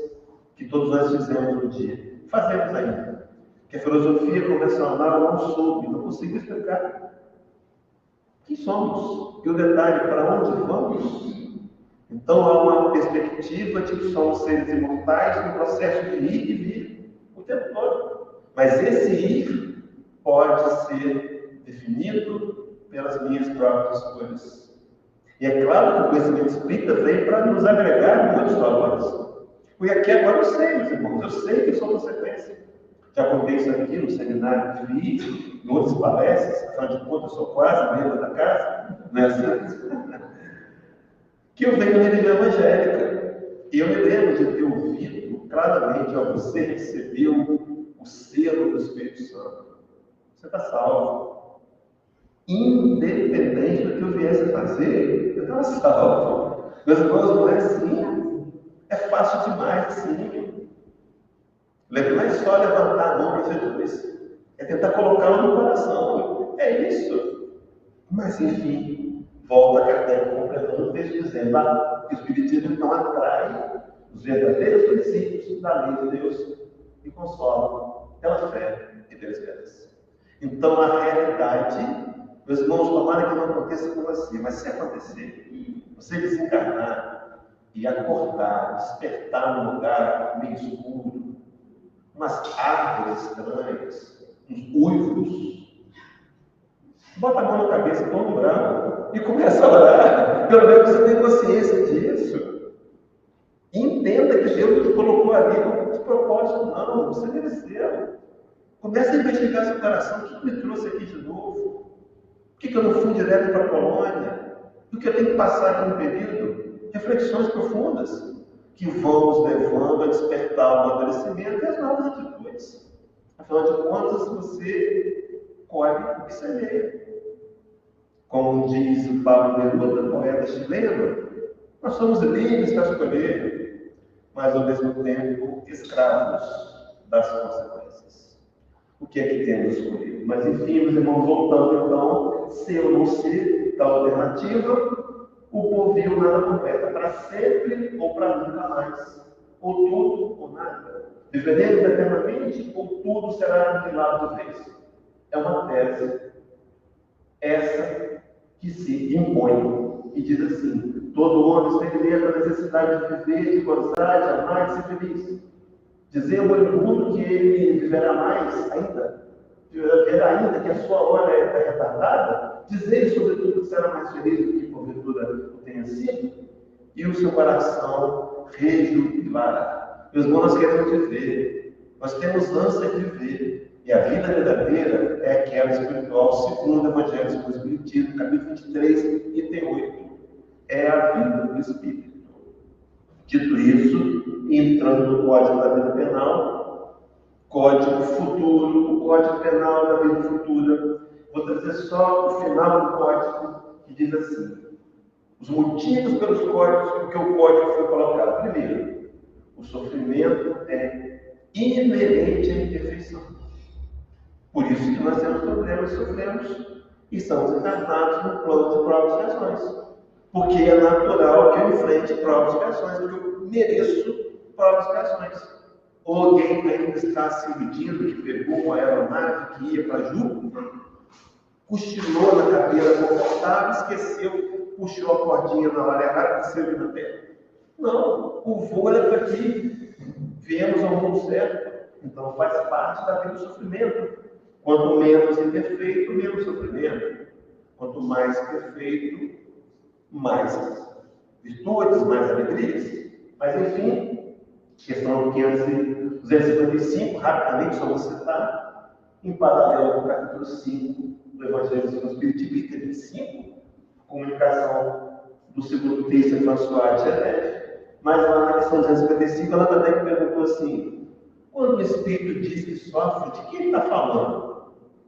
que todos nós fizemos um dia, fazemos ainda, que a filosofia convencional não soube, não conseguiu explicar. Quem somos? E o detalhe, para onde vamos? Então há uma perspectiva de que somos seres imortais no processo de ir e vir o tempo todo. Mas esse ir pode ser definido pelas minhas próprias escolhas. E é claro que o conhecimento espírita vem para nos agregar muitos valores. Porque aqui agora eu sei, meus irmãos, eu sei que sou consequência. Já contei isso aqui no seminário que fiz, em outras palestras, afinal de contas, eu sou quase membro da casa, não é assim? Que eu venho da religião evangélica. E eu me lembro de ter ouvido claramente: ó, você recebeu o selo do Espírito Santo. Você está salvo. Independente do que eu viesse a fazer, eu estava salvo. Meus irmãos, não é assim. É fácil demais assim. Não é só levantar a mão para Jesus. É tentar colocá-lo no coração. É isso. Mas, enfim, volta Kardec completando o texto dizendo que o Espiritismo não atrai os verdadeiros princípios da lei de Deus e consola pela fé e pela esperança. Então, a realidade, meus irmãos, tomara que não aconteça com você, mas se acontecer, você desencarnar e acordar, despertar num lugar meio escuro, umas árvores estranhas, uns uivos, bota a mão na cabeça, toma um branco e começa a orar. Pelo menos você tem consciência disso. E entenda que Deus te colocou ali de propósito, não, você mereceu. Comece a investigar seu coração. O que me trouxe aqui de novo? Por que eu não fui direto para a Polônia? O que eu tenho que passar aqui no período? Reflexões profundas que vão nos levando a despertar o amadurecimento e as novas atitudes. Afinal de contas, você colhe o que semeia. Como diz o Pablo Neruda, poeta chileno, nós somos livres para escolher, mas ao mesmo tempo escravos das consequências. O que é que temos escolhido? Mas enfim, meus irmãos, voltando então, ser ou não ser, da alternativa, o povo nada completa, para sempre ou para nunca mais. Ou tudo ou nada. Viveremos eternamente ou tudo será aniquilado de vez. É uma tese, essa que se impõe e diz assim: todo homem experimenta a necessidade de viver, de gozar, de amar, de ser feliz. Dizer ao mundo que ele viverá mais ainda, ver ainda que a sua hora é retardada, dizer sobretudo que será mais feliz do que porventura tenha sido, e o seu coração rejubilará. Meus irmãos, nós queremos viver, nós temos ânsia de viver, e a vida verdadeira é aquela espiritual, segundo o Evangelho do Espiritismo, capítulo 23, item 8, é a vida do Espírito. Dito isso, entrando no Código da Vida Penal, Código Futuro, o Código Penal da Vida Futura, vou trazer só o final do Código, que diz assim: os motivos pelos códigos, porque o Código foi colocado. Primeiro, o sofrimento é inerente à imperfeição. Por isso que nós temos problemas, sofremos e estamos encarnados no plano de provas e expiações. Porque é natural que eu enfrente provas e expiações, porque eu mereço provas e expiações. Ou alguém ainda está se iludindo que pegou uma aeronave que ia para Júpiter, cochilou na cadeira confortável, esqueceu, puxou a cordinha na hora errada e saiu na terra. Não, o voo era para que viemos ao mundo certo. Então faz parte da vida do sofrimento. Quanto menos imperfeito, menos sofrimento. Quanto mais perfeito, mais virtudes, mais alegrias. Mas enfim, questão 255, rapidamente só vou citar, em paralelo com o capítulo 5 do Evangelho do Espiritismo, item 25, comunicação do segundo texto de François de Geneve. Mas lá na questão 255, ela também perguntou assim: quando o Espírito diz que sofre, de que ele está falando?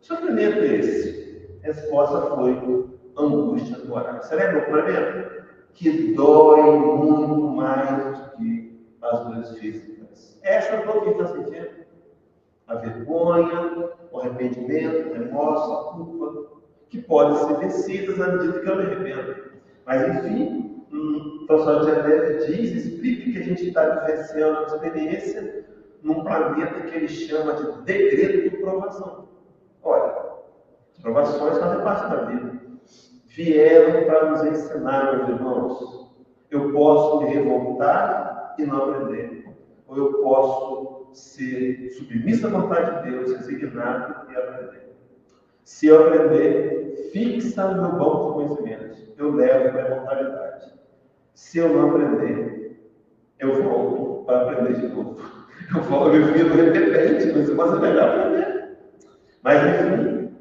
Que sofrimento é esse? A resposta foi angústia do coração. Você lembra o problema? Que dói muito mais do que as dores físicas. Essa dor que está sentindo. A vergonha, o arrependimento, o remorso, a culpa, que podem ser vencidas à medida que eu me arrependo. Mas, enfim, o professor de Geneve explica que a gente está vivenciando uma experiência num planeta que ele chama de decreto de provação. Olha, as provações fazem parte da vida. Vieram para nos ensinar, meus irmãos. Eu posso me revoltar e não aprender. Ou eu posso ser submisso à vontade de Deus, resignado e aprender. Se eu aprender, fixa no meu banco de conhecimentos. Eu levo para a imortalidade. Se eu não aprender, eu volto para aprender de novo. Eu vivo repetente, mas é melhor aprender. Mas, enfim,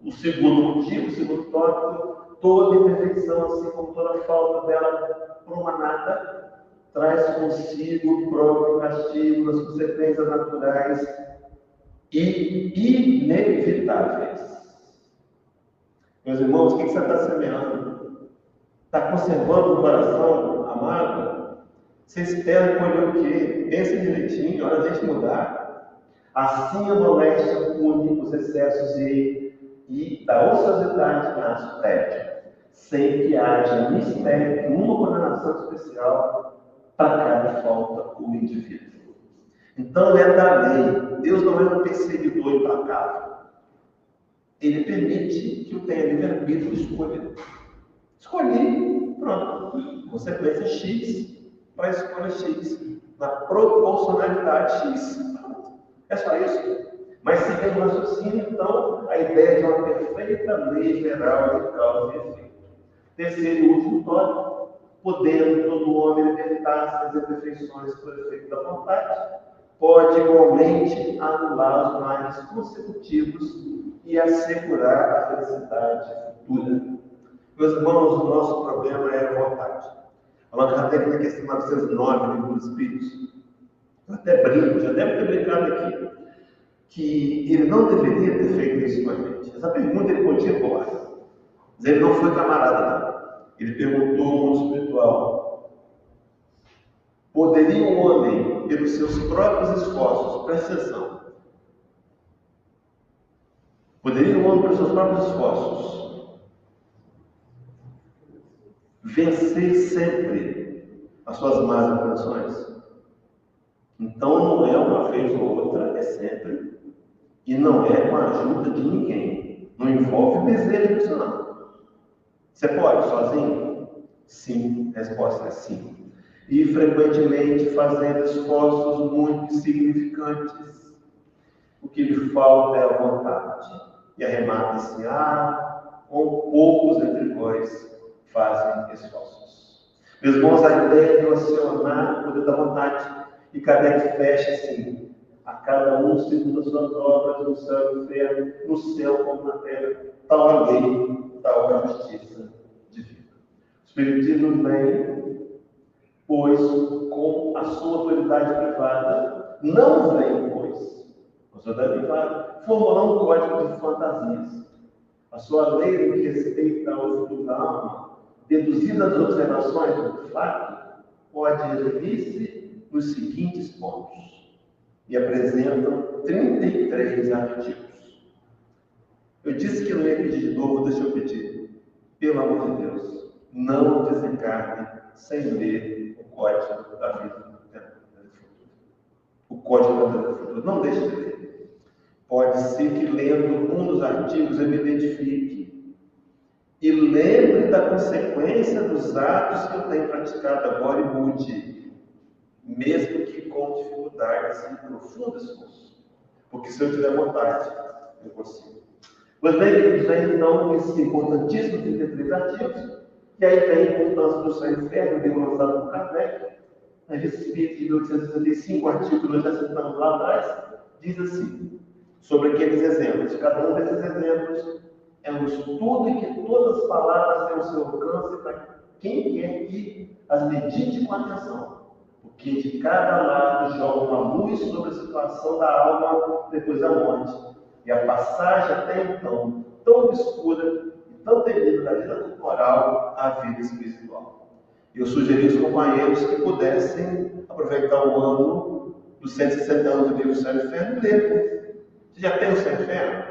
o segundo motivo, o segundo tópico, toda imperfeição, assim como toda falta dela promanada, traz consigo o próprio castigo, as consequências naturais e inevitáveis. Meus irmãos, o que você está semeando? Está conservando o coração amado? Você espera colher o quê? Pense direitinho, hora de a gente mudar. Assim a moléstia pune os excessos e da ociosidade nasce o tédio, sem que haja mistério, uma condenação especial para cada falta ou indivíduo. Então é da lei. Deus não é um perseguidor implacável. Ele permite que eu tenha livre-arbítrio de escolha. Escolhi, pronto. Consequência X para a escolha X. Na proporcionalidade X. É só isso. Mas seguindo o raciocínio, então, a ideia de uma perfeita lei geral de causa e efeito. Terceiro e último tópico: podendo todo homem libertar-se das imperfeições por efeito da vontade, pode igualmente anular os males consecutivos e assegurar a felicidade futura. Meus irmãos, o nosso problema é a vontade. Allan Kardec, na questão 909, livro dos Espíritos, eu até brinco, já deve ter brincado aqui, que ele não deveria ter feito isso com a gente. Essa pergunta ele podia pôr, mas ele não foi camarada, não. Ele perguntou ao mundo espiritual: poderia um homem, pelos seus próprios esforços, presta atenção, poderia um homem, pelos seus próprios esforços, vencer sempre as suas más intenções? Então não é uma vez ou outra, é sempre. E não é com a ajuda de ninguém. Não envolve desejo pessoal. Você pode sozinho? Sim, a resposta é sim. E frequentemente fazendo esforços muito significantes. o que lhe falta é a vontade. E arremata assim: com poucos entre vós fazem esforços. Meus irmãos, a ideia de acionar o poder da vontade, e Kardec fecha assim: a cada um segundo as suas obras, no céu e no inferno, no céu como na terra, tal a lei, tal a justiça divina. O Espiritismo vem, pois, com a sua autoridade privada, não vem, pois, com a sua autoridade privada, formular um código de fantasias. A sua lei que respeita ao futuro da alma, deduzida das observações do fato, pode resumir-se nos seguintes pontos. E apresentam 33 artigos. Eu disse que não ia pedir de novo, deixa eu pedir. Pelo amor de Deus, não desencarne sem ler o Código da Vida do Futuro. O Código da Vida do Futuro, não deixe de ler. Pode ser que lendo um dos artigos eu me identifique e lembre da consequência dos atos que eu tenho praticado agora e mude, mesmo que com dificuldades e profundo esforço. Porque se eu tiver vontade, eu consigo. Mas vem então esse importantíssimo 33 artigos, que aí vem a importância do céu e inferno, demonstrado por Kardec, na Revista Espírita de 1865, artigo que nós já citamos lá atrás, diz assim, sobre aqueles exemplos. Cada um desses exemplos é um estudo em que todas as palavras têm o seu alcance para quem quer que as medite com atenção. Porque de cada lado joga uma luz sobre a situação da alma depois da morte. E a passagem até então, tão obscura e tão temida da vida corporal à vida espiritual. Eu sugeri aos companheiros que pudessem aproveitar o ano dos 160 anos do livro Céu e Inferno e ler. Você já tem o Céu e Inferno?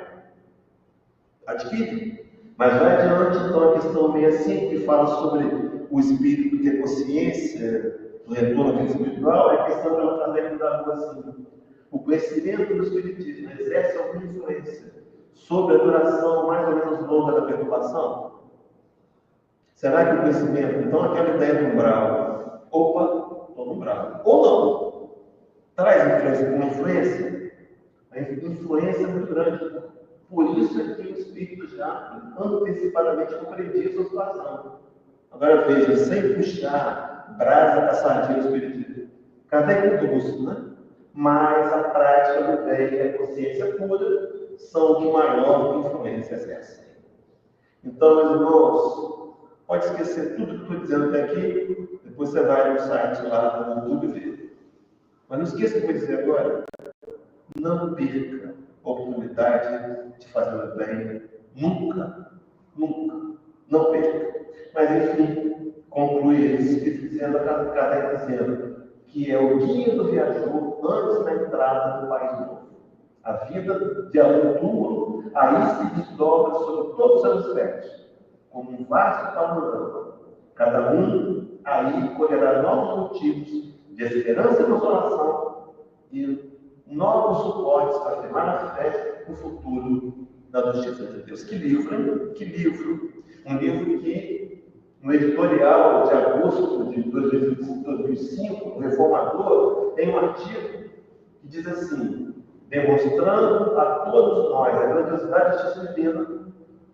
Adquire. Mas vai adiante, então, a questão 65, que fala sobre o espírito ter consciência do retorno à vida espiritual, é a questão que ela traz da rua assim. O conhecimento do espiritismo exerce alguma influência sobre a duração mais ou menos longa da perturbação? Será que o conhecimento, então aquela ideia do umbral, opa, estou no umbral, ou não, traz influência? Uma influência? A influência é muito grande. Por isso é que o espírito já antecipadamente compreendia sua situação. Agora veja, sem puxar brasa da sardinha do espiritismo. Kardec é muito lúcido, né? Mas a prática do bem e a consciência pura são de maior influência exercem. Então, meus irmãos, pode esquecer tudo que estou dizendo até aqui, depois você vai no site lá no YouTube ver. Mas não esqueça o que eu vou dizer agora. Não perca a oportunidade de fazer o bem. Nunca, nunca, não perca. Mas, enfim, conclui esse dizendo, Kardec dizendo que é o guia do viajor antes da entrada no país novo. A vida de aventura aí se desdobra sobre todos os seus aspectos, como um vasto panorama. Cada um aí colherá novos motivos de esperança e consolação e novos suportes para afirmar a fé no futuro da justiça de Deus. Que livro, hein? Que livro! Um livro que, no editorial de agosto de 2005, o Reformador tem um artigo que diz assim, demonstrando a todos nós a grandiosidade da justiça divina,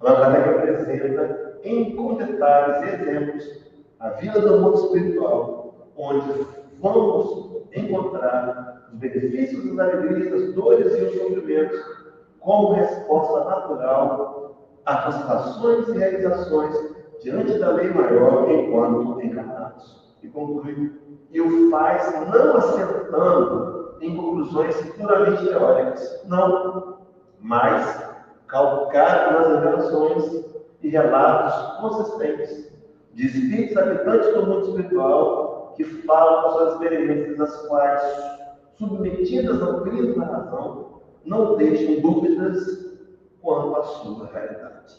Allan Kardec apresenta incontáveis exemplos a vida do mundo espiritual, onde vamos encontrar os benefícios, as alegrias, as dores e os sofrimentos como resposta natural a constatações e realizações diante da lei maior enquanto encarnados. E conclui, e o faz não assentando em conclusões puramente teóricas, não, mas calcado nas revelações e relatos consistentes de espíritos habitantes do mundo espiritual que falam das suas experiências, as quais, submetidas ao crivo da razão, não deixam dúvidas quanto à sua realidade.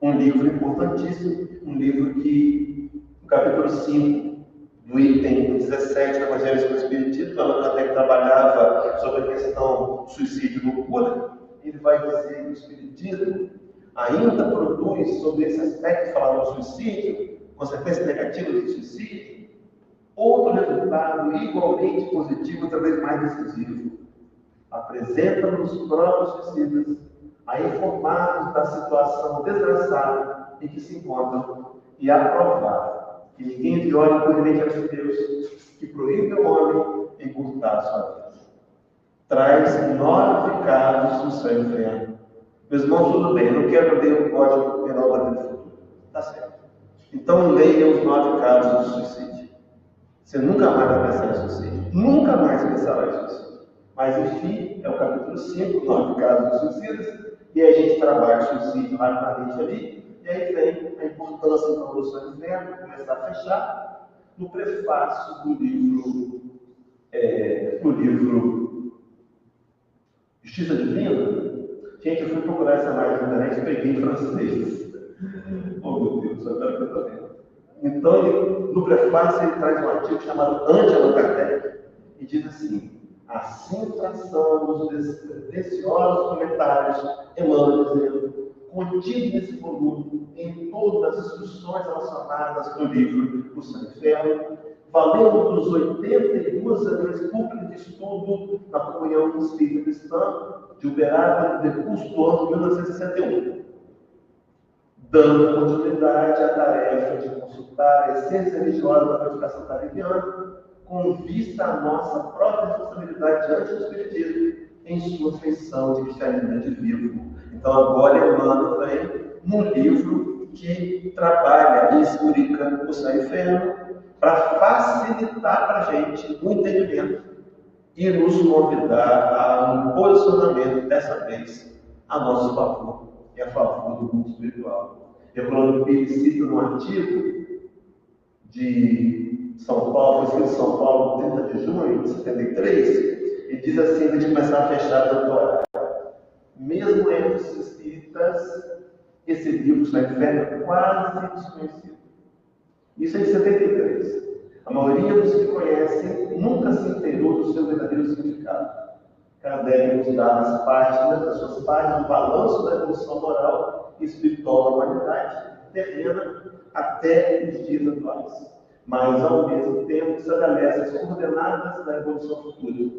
Um livro importantíssimo, um livro que, no capítulo 5, do item 17 do Evangelho do Espiritismo, Allan Kardec trabalhava sobre a questão do suicídio e loucura. Ele vai dizer que o Espiritismo ainda produz sobre esse aspecto, falando do suicídio, consequências negativas do suicídio, outro resultado igualmente positivo, talvez mais decisivo. apresenta-nos os próprios suicidas a informar-nos da situação desgraçada em que se encontram e a provar que ninguém viole impunemente a Deus, que proíbe ao homem encurtar sua vida. Traz 9 casos do céu e inferno. Meus irmãos, tudo bem, eu não quero ler o Código Penal da Vida Futura. Tá certo. Então leia os 9 casos de suicídio. Você nunca mais vai pensar em suicídio. Nunca mais pensará em suicídio. Mas, enfim, é o capítulo 5, 9 casos de suicidas, e a gente trabalha o suicídio rapidamente ali, e aí vem a importância da evolução do inferno, começar a fechar no prefácio do livro Justiça Divina. Gente, eu fui procurar essa imagem na internet e peguei em francês. Oh, meu Deus, agora que eu estou vendo. Então, no prefácio, ele traz um artigo chamado Ante-Allan Kardec, e diz assim: assim traçamos os despretensiosos comentários, Emmanuel dizendo, contidos nesse volume, em todas as instruções relacionadas no livro O Céu e o Inferno, valendo dos 82 anos públicos de estudo na Comunhão Espírita Cristã, de Uberaba, no decurso do ano de 1961, dando continuidade à tarefa de consultar a essência religiosa da codificação kardeciana, com vista à nossa própria responsabilidade diante do Espiritismo em sua feição de cristianismo vivo. Então, agora Emmanuel vem num livro que trabalha e explica o céu e o inferno para facilitar para a gente o entendimento e nos convidar a um posicionamento, dessa vez, a nosso favor e a favor do mundo espiritual. Eu cito num artigo de São Paulo, escrito em São Paulo, 30 de junho de 73, e diz assim, antes de começar a fechar a doutorado: mesmo entre os espíritas, esse livro, Céu e Inferno, é quase desconhecido. Isso é em 73. A maioria dos que conhecem nunca se inteirou do seu verdadeiro significado. Kardec nos dá as suas páginas, do balanço da evolução moral e espiritual da humanidade terrena até os dias atuais. Mas, ao mesmo tempo, estabelece as coordenadas da evolução futura.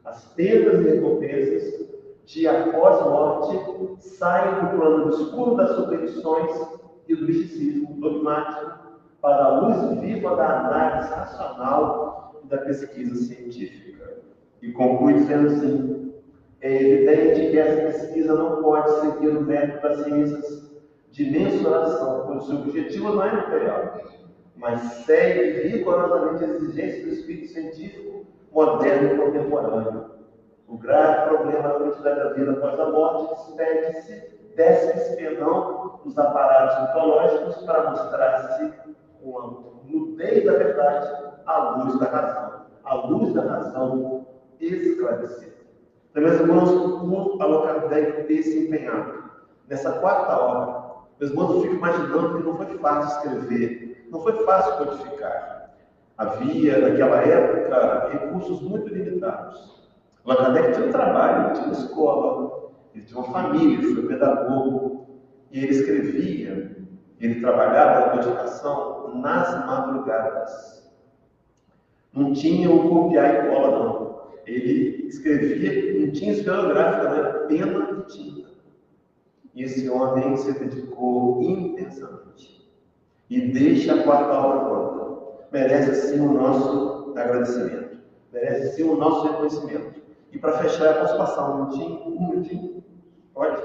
As penas e recompensas, dia após morte, saem do plano escuro das superstições e do misticismo dogmático para a luz viva da análise racional e da pesquisa científica. E conclui dizendo assim: é evidente que essa pesquisa não pode seguir o método das ciências de mensuração, pois o seu objetivo não é material, mas segue rigorosamente as exigências do espírito científico moderno e contemporâneo. O grave problema da identidade da vida após a morte despede-se penão dos aparatos mitológicos para mostrar-se com a nudez da verdade à luz da razão. A luz da razão esclarecida. Então, meus irmãos, o Allan Kardec ter se empenhado nessa 4ª obra, meus irmãos, eu fico imaginando que não foi fácil escrever, não foi fácil codificar. Havia, naquela época, recursos muito limitados. O Allan Kardec tinha um trabalho, ele tinha uma escola, ele tinha uma família, ele foi pedagogo, e ele escrevia, ele trabalhava na codificação nas madrugadas. Não tinha o copiar e cola, não. Ele escrevia, não tinha esferográfica, era pena e tinta. E esse homem se dedicou intensamente. E deixa a 4ª obra pronta. Merece sim o nosso agradecimento. Merece sim o nosso reconhecimento. E para fechar, eu posso passar um minutinho? Pode?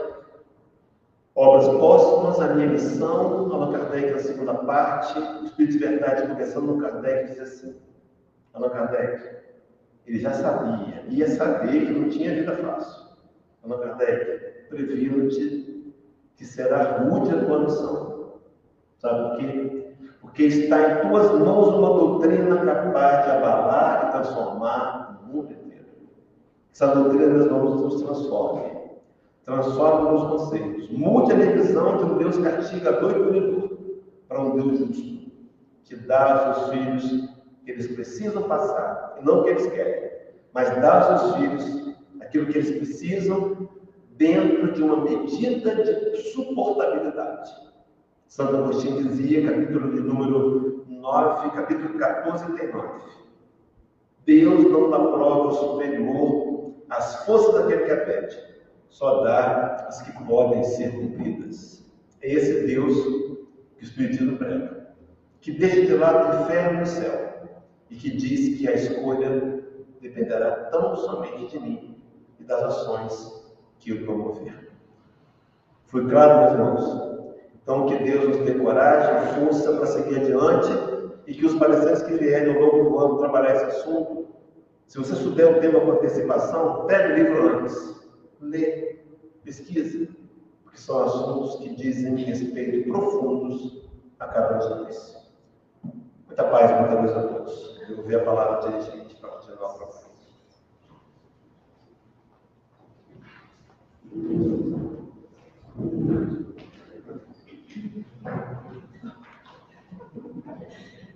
Obras póstumas, a minha missão, Allan Kardec na 2ª parte, o Espírito de Verdade, começando no Kardec, diz assim: Allan Kardec, ele já sabia, ia saber que não tinha vida fácil. Allan Kardec, previno-te que será rude a tua missão. Sabe por quê? Porque está em tuas mãos uma doutrina capaz de abalar e transformar o mundo inteiro. Essa doutrina, meus irmãos, nos transforme. Transforma nos conceitos. Mude a visão de um Deus castigador e punidor para um Deus justo, que dá aos seus filhos que eles precisam passar, e não o que eles querem, mas dá aos seus filhos aquilo que eles precisam dentro de uma medida de suportabilidade. Santo Agostinho dizia, capítulo de número 9, capítulo 14, 39. Deus não dá prova superior as forças daquele que a pede, só dá as que podem ser cumpridas. É esse Deus que o Espiritismo prega, que deixa de lado o inferno e o céu, e que diz que a escolha dependerá tão somente de mim e das ações que eu promover. Foi claro, meus irmãos? Então, que Deus nos dê coragem e força para seguir adiante e que os palestrantes que vierem ao longo do ano trabalhar esse assunto, se você souber o tema com antecipação, pegue o livro antes, lê, pesquisa, porque são assuntos que dizem respeito profundos a cada um de nós. Muita paz e muita luz a todos. Eu vou ver a palavra dirigente para continuar o programa.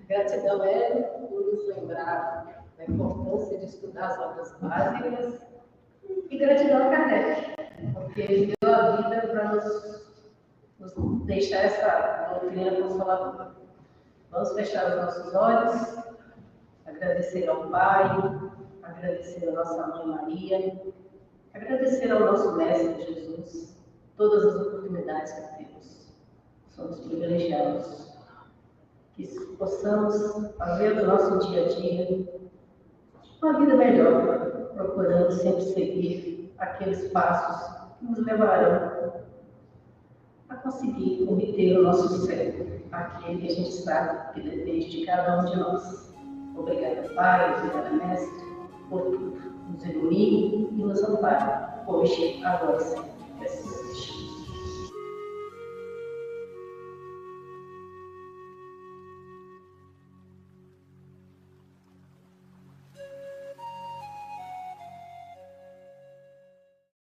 Gratidão, Hélio, por nos lembrar da importância de estudar as obras básicas. E gratidão a Kardec, porque ele deu a vida para nos deixar essa doutrina consoladora. Vamos fechar os nossos olhos, agradecer ao Pai, agradecer a nossa Mãe Maria, agradecer ao nosso Mestre Jesus, todas as oportunidades que temos. Somos privilegiados. Que possamos fazer do nosso dia a dia uma vida melhor, procurando sempre seguir aqueles passos que nos levarão a conseguir obter o nosso céu, aquele que a gente sabe que depende de cada um de nós. Obrigada, Pai, obrigada, Mestre, por tudo. Nos ilumine e nos ampare, hoje, agora e sempre.